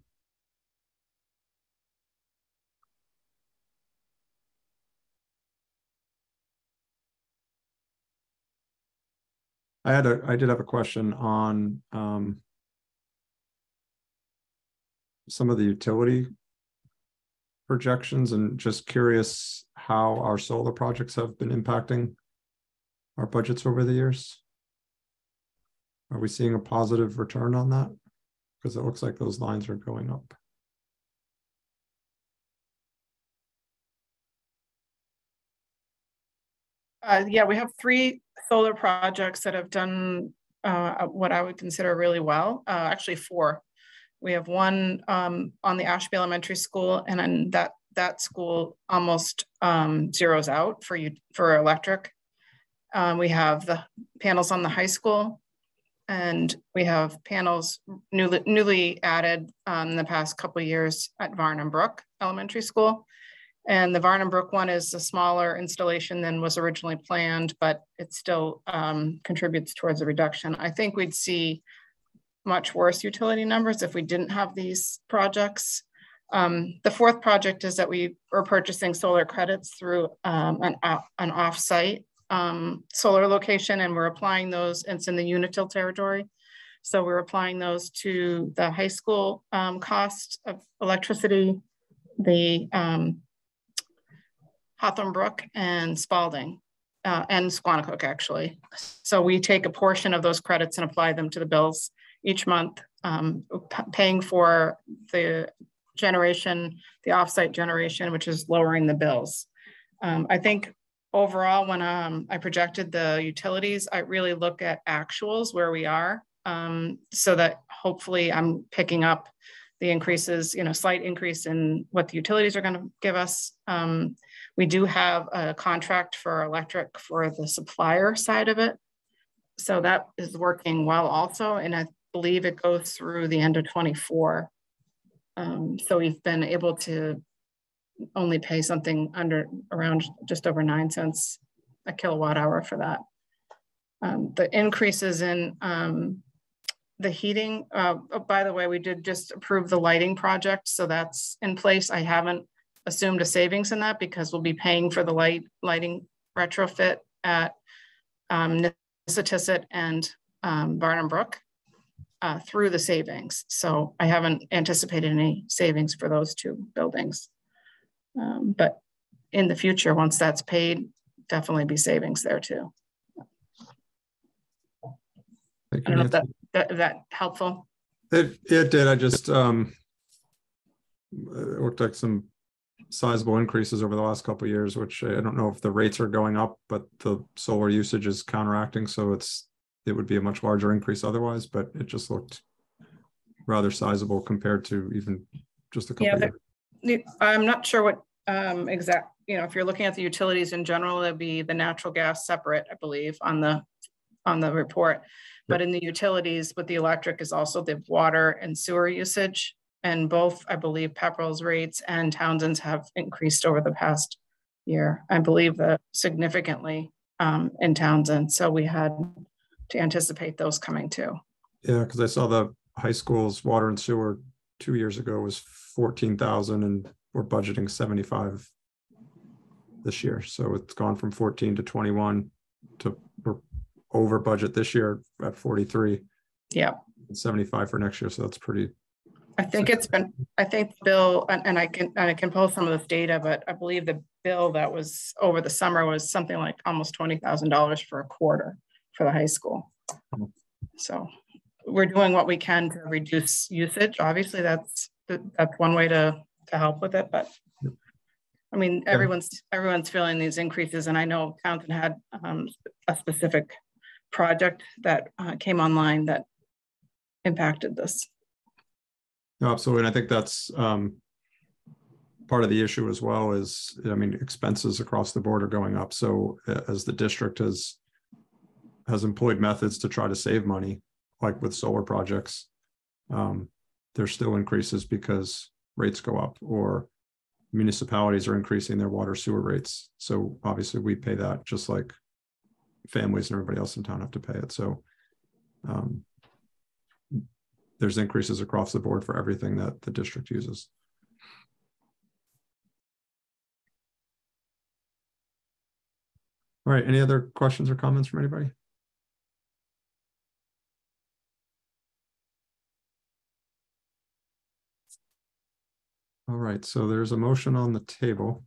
I did have a question on some of the utility projections, and just curious how our solar projects have been impacting our budgets over the years. Are we seeing a positive return on that? Because it looks like those lines are going up. Yeah, we have 3 solar projects that have done what I would consider really well. Actually 4. We have one on the Ashby Elementary School, and then that school almost zeroes out for electric. We have the panels on the high school, and we have panels newly added in the past couple of years at Varnum Brook Elementary School. And the Varnum Brook one is a smaller installation than was originally planned, but it still contributes towards a reduction. I think we'd see much worse utility numbers if we didn't have these projects. The 4th project is that we are purchasing solar credits through an off-site solar location, and we're applying those, and it's in the Unitil territory. So we're applying those to the high school cost of electricity, the Hawthorne Brook and Spalding and Squanicook actually. So we take a portion of those credits and apply them to the bills each month, paying for the generation, the offsite generation, which is lowering the bills. I think overall, when I projected the utilities, I really look at actuals where we are, so that hopefully I'm picking up the increases, slight increase in what the utilities are going to give us. We do have a contract for electric for the supplier side of it. So that is working well also. And I believe it goes through the end of 24. So we've been able to only pay something around just over 9 cents a kilowatt hour for that. The increases in the heating, by the way, we did just approve the lighting project. So that's in place. I haven't assumed a savings in that because we'll be paying for the lighting retrofit at Nissitissit and Varnum Brook through the savings. So I haven't anticipated any savings for those 2 buildings. But in the future, once that's paid, definitely be savings there too. I don't know if that helpful. It did. I just it looked like some sizable increases over the last couple of years, which I don't know if the rates are going up, but the solar usage is counteracting, so it would be a much larger increase otherwise. But it just looked rather sizable compared to even just a couple of years. I'm not sure what exact. If you're looking at the utilities in general, it'd be the natural gas separate, I believe, on the report. But in the utilities with the electric is also the water and sewer usage. And both, I believe, Pepperell's rates and Townsend's have increased over the past year. I believe that significantly in Townsend. So we had to anticipate those coming too. Yeah, because I saw the high school's water and sewer 2 years ago was 14,000 and we're budgeting 75 this year. So it's gone from 14 to 21 to we're over budget this year at 43. Yeah. 75 for next year. So that's pretty. I think Bill, and I can pull some of this data, but I believe the bill that was over the summer was something like almost $20,000 for a quarter for the high school. So we're doing what we can to reduce usage. Obviously that's one way to help with it, but I mean, everyone's feeling these increases, and I know Townsend had a specific project that came online that impacted this. No, absolutely. And I think that's part of the issue as well is, expenses across the board are going up. So as the district has employed methods to try to save money, like with solar projects, there's still increases because rates go up, or municipalities are increasing their water sewer rates. So obviously we pay that just like families and everybody else in town have to pay it. So there's increases across the board for everything that the district uses. All right, any other questions or comments from anybody? All right, so there's a motion on the table.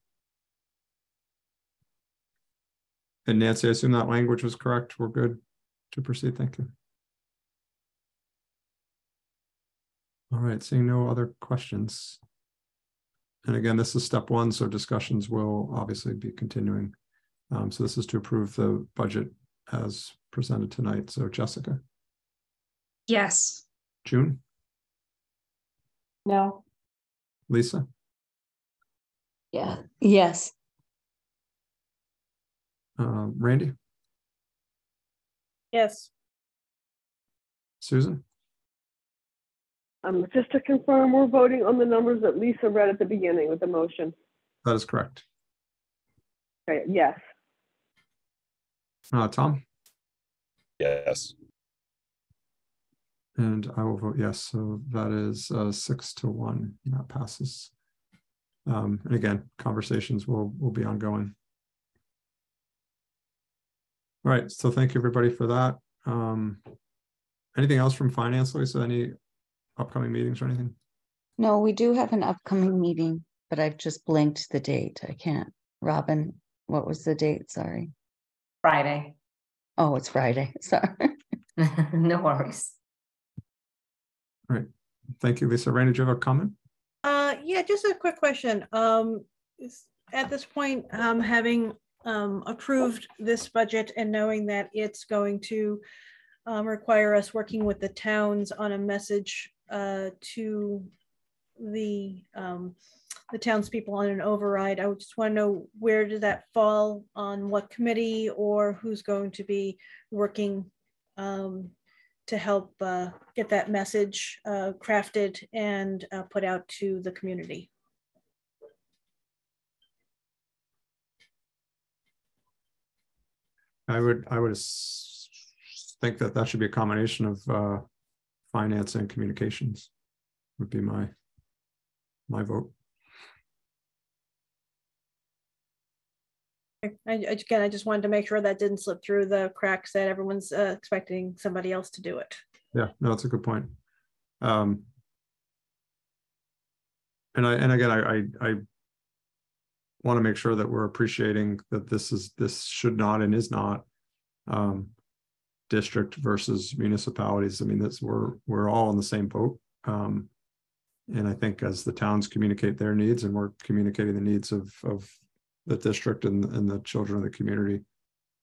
And Nancy, I assume that language was correct. We're good to proceed. Thank you. All right, seeing no other questions. And again, this is step one, so discussions will obviously be continuing. So this is to approve the budget as presented tonight. So Jessica? Yes. June? No. Lisa? Yeah, yes. Randy? Yes. Susan? Just to confirm, we're voting on the numbers that Lisa read at the beginning with the motion. That is correct. Okay, yes. Tom? Yes. And I will vote yes. So that is 6-1. That passes. And again, conversations will be ongoing. All right. So thank you everybody for that. Anything else from finance, Lisa? Any upcoming meetings or anything? No, we do have an upcoming meeting, but I've just blinked the date. I can't. Robin, what was the date? Sorry. Friday. Oh, it's Friday. Sorry. No worries. All right. Thank you, Lisa. Randy, do you have a comment? Yeah, just a quick question. At this point, having approved this budget and knowing that it's going to require us working with the towns on a message to the townspeople on an override, I would just want to know, where did that fall, on what committee, or who's going to be working to help get that message crafted and put out to the community? I would think that should be a combination of finance and communications would be my vote. Again, I just wanted to make sure that didn't slip through the cracks, that everyone's expecting somebody else to do it. Yeah, no, that's a good point. And again, I want to make sure that we're appreciating that this should not and is not district versus municipalities. I mean, we're all in the same boat. And I think as the towns communicate their needs, and we're communicating the needs of the district and the children of the community,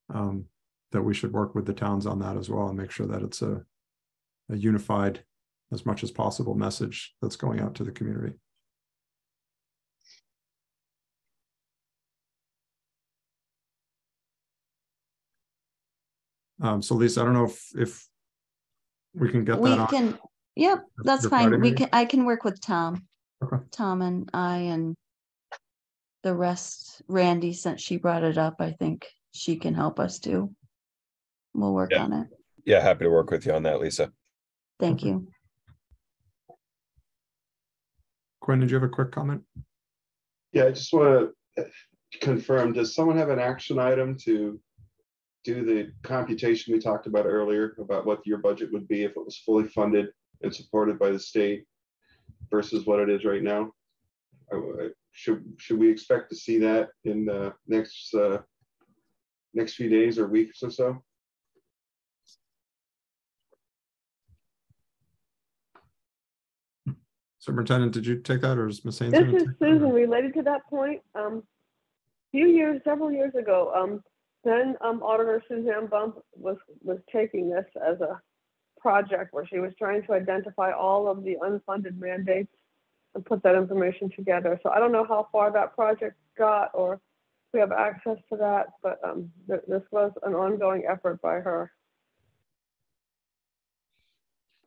that we should work with the towns on that as well and make sure that it's a unified, as much as possible, message that's going out to the community. So Lisa, I don't know if we can get that on. Yep, that's fine. I can work with Tom. Okay. Tom and I and the rest. Randy, since she brought it up, I think she can help us too. We'll work on it. Yeah, happy to work with you on that, Lisa. Thank you. Quinn, did you have a quick comment? Yeah, I just want to confirm, does someone have an action item to do the computation we talked about earlier about what your budget would be if it was fully funded and supported by the state versus what it is right now? Should we expect to see that in the next few days or weeks or so? Superintendent, did you take that, or is Ms. Haynes? This is Susan. Related to that point, several years ago, then Auditor Suzanne Bump was taking this as a project where she was trying to identify all of the unfunded mandates and put that information together. So I don't know how far that project got or if we have access to that, but this was an ongoing effort by her.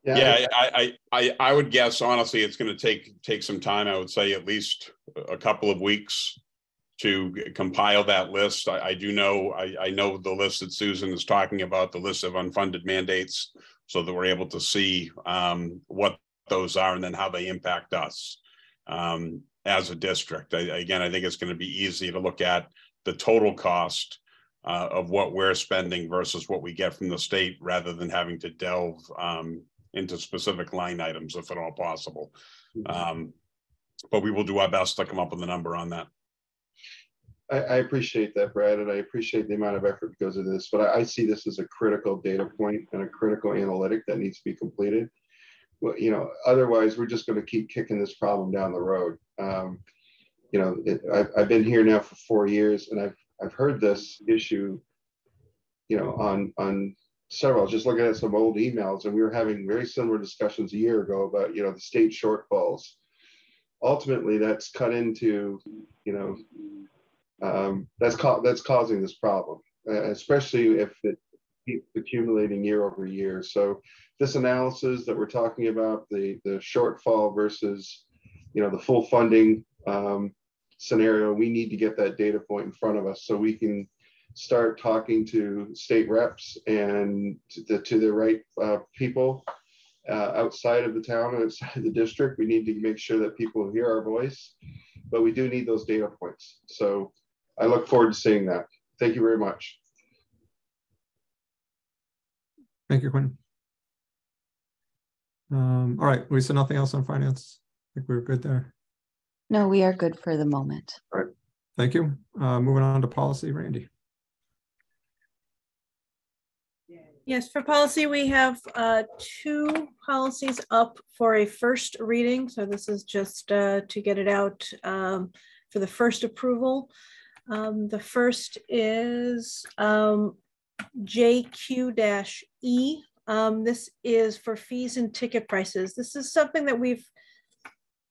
Yeah, I would guess, honestly, it's going to take some time. I would say at least a couple of weeks to compile that list. I do know, I know the list that Susan is talking about, the list of unfunded mandates, so that we're able to see what those are and then how they impact us as a district. Again, I think it's going to be easy to look at the total cost of what we're spending versus what we get from the state, rather than having to delve into specific line items, if at all possible. But we will do our best to come up with a number on that. I appreciate that, Brad, and I appreciate the amount of effort that goes into this, but I see this as a critical data point and a critical analytic that needs to be completed. well, you know, otherwise we're just going to keep kicking this problem down the road. You know, I've been here now for 4 years, and I've heard this issue, you know, on several, just looking at some old emails, and we were having very similar discussions a year ago about, you know, the state shortfalls. Ultimately, that's cut into, you know, that's causing this problem, especially if it keeps accumulating year over year. So this analysis that we're talking about, the shortfall versus, you know, the full funding scenario, we need to get that data point in front of us so we can start talking to state reps and to the right people outside of the town and outside of the district. We need to make sure that people hear our voice, but we do need those data points. So I look forward to seeing that. Thank you very much. Thank you, Quinn. All right, Lisa, nothing else on finance? I think we're good there. No, we are good for the moment. All right, thank you. Moving on to policy, Randy. Yes, for policy, we have 2 policies up for a first reading. So this is just to get it out for the first approval. The first is JQ-E. This is for fees and ticket prices. This is something that we've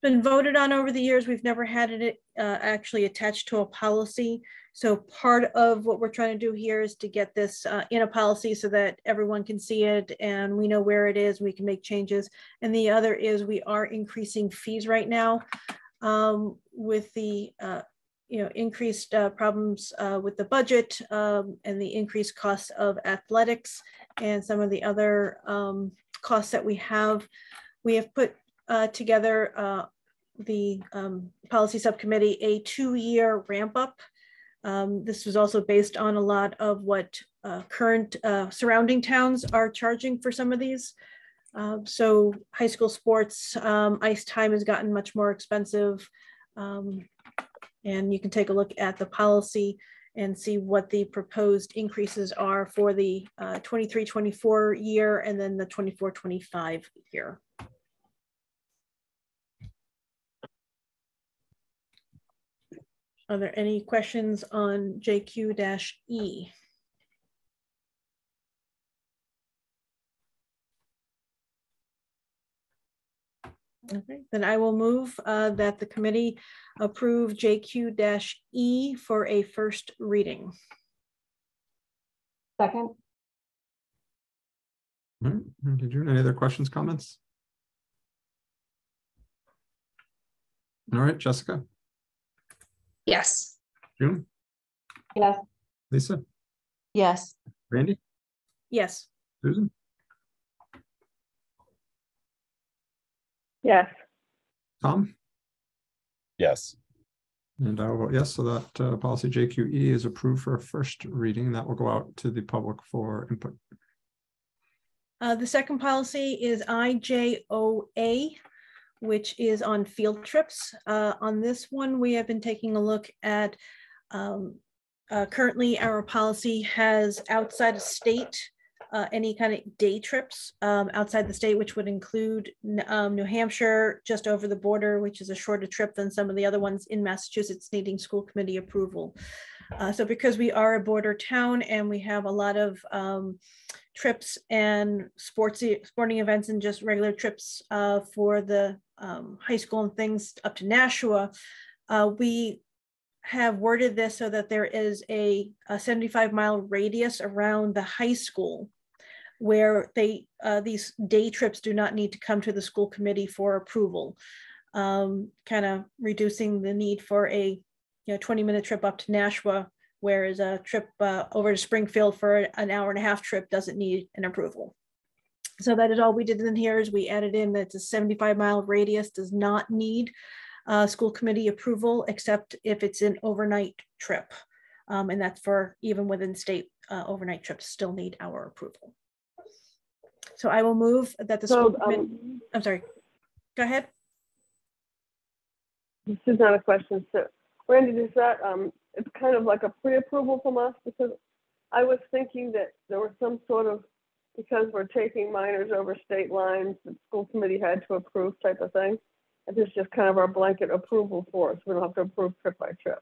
been voted on over the years. We've never had it actually attached to a policy. So part of what we're trying to do here is to get this in a policy so that everyone can see it and we know where it is, we can make changes. And the other is we are increasing fees right now with the you know, increased problems with the budget and the increased costs of athletics and some of the other costs that we have. We have put together the policy subcommittee a 2-year ramp up. This was also based on a lot of what current surrounding towns are charging for some of these. So high school sports, ice time has gotten much more expensive. And you can take a look at the policy and see what the proposed increases are for the 23-24 year and then the 24-25 year. Are there any questions on JQ-E? Okay, then I will move that the committee approve JQ-E for a first reading. Second. All right, any other questions, comments? All right, Jessica. Yes. June? Yes. Lisa? Yes. Randy? Yes. Susan? Yes. Tom? Yes. And I will vote yes, so that policy JQ-E is approved for a first reading. That will go out to the public for input. The second policy is IJOA, which is on field trips. On this one, we have been taking a look at currently our policy has outside of state any kind of day trips outside the state, which would include New Hampshire, just over the border, which is a shorter trip than some of the other ones in Massachusetts needing school committee approval. So because we are a border town and we have a lot of trips and sporting events and just regular trips for the high school and things up to Nashua, we have worded this so that there is a 75-mile radius around the high school where these day trips do not need to come to the school committee for approval, kind of reducing the need for a 20-minute trip up to Nashua, whereas a trip over to Springfield for an hour-and-a-half trip doesn't need an approval. So that is all we did in here is we added in that it's a 75-mile radius, does not need school committee approval, except if it's an overnight trip. And that's for even within state overnight trips still need our approval. So I will move that the school committee, I'm sorry, go ahead. This is not a question. So Randy, does that, it's kind of like a pre-approval from us, because I was thinking that there was some sort of because we're taking minors over state lines, the school committee had to approve type of thing. And this is just kind of our blanket approval for us. We don't have to approve trip by trip.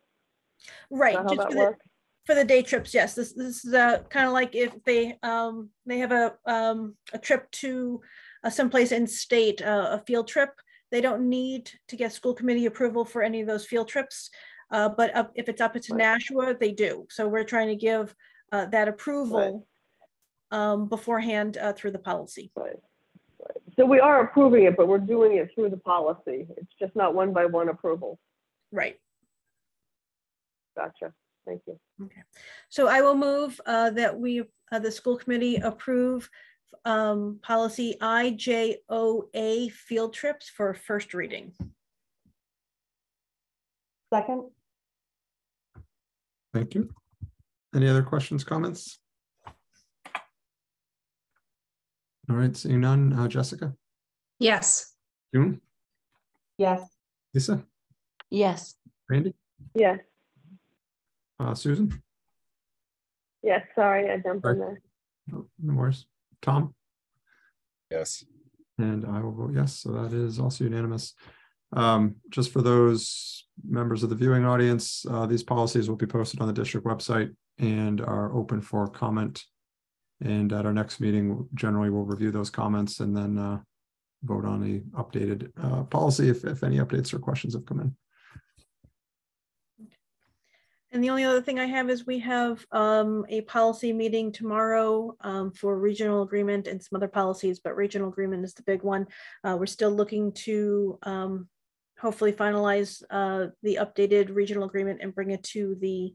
Right. Is that how just that works? for the day trips, yes. This is kind of like if they have a trip to someplace in state, a field trip. They don't need to get school committee approval for any of those field trips, but if it's up to Nashua, they do. So we're trying to give that approval beforehand through the policy. Right. So we are approving it, but we're doing it through the policy. It's just not one by one approval. Right. Gotcha. Thank you. Okay. So I will move that we, the school committee, approve policy IJOA field trips for first reading. Second. Thank you. Any other questions, comments? All right, seeing none. Jessica? Yes. June? Yes. Lisa? Yes. Randy? Yes. Susan? Yes. Sorry, I jumped in there. No worries. Tom? Yes. And I will vote yes, so that is also unanimous. Just for those members of the viewing audience, these policies will be posted on the district website and are open for comment. And at our next meeting, generally we'll review those comments and then vote on the updated policy if any updates or questions have come in. And the only other thing I have is we have a policy meeting tomorrow for regional agreement and some other policies, but regional agreement is the big one. We're still looking to hopefully finalize the updated regional agreement and bring it to the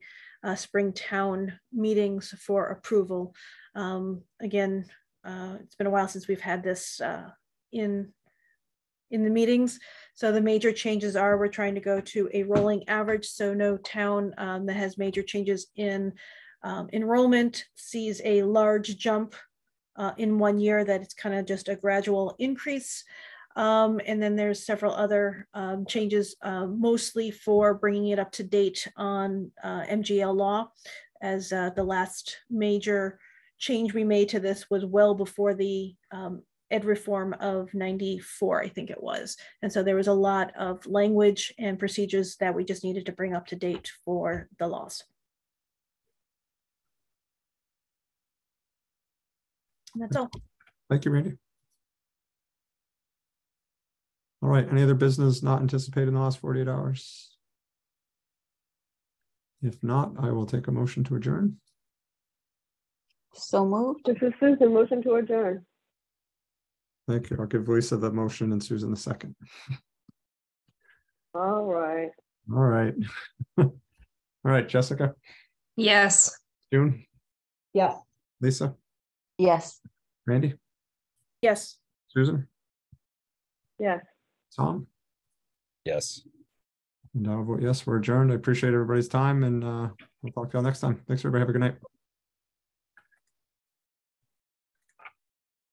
Springtown meetings for approval. Again, it's been a while since we've had this in the meetings. So the major changes are we're trying to go to a rolling average. So no town that has major changes in enrollment sees a large jump in 1 year, that it's kind of just a gradual increase. And then there's several other changes, mostly for bringing it up to date on MGL law, as the last major change we made to this was well before the ed reform of 94, I think it was. And so there was a lot of language and procedures that we just needed to bring up to date for the laws. And that's all. Thank you, Randy. All right, any other business not anticipated in the last 48 hours? If not, I will take a motion to adjourn. So moved. This is Susan, motion to adjourn. Thank you. I'll give Lisa the motion and Susan the second. All right. All right. All right, Jessica? Yes. June? Yes. Lisa? Yes. Randy? Yes. Susan? Yes. Tom? Yes. And I'll vote yes, we're adjourned. I appreciate everybody's time, and we'll talk to you all next time. Thanks, everybody. Have a good night.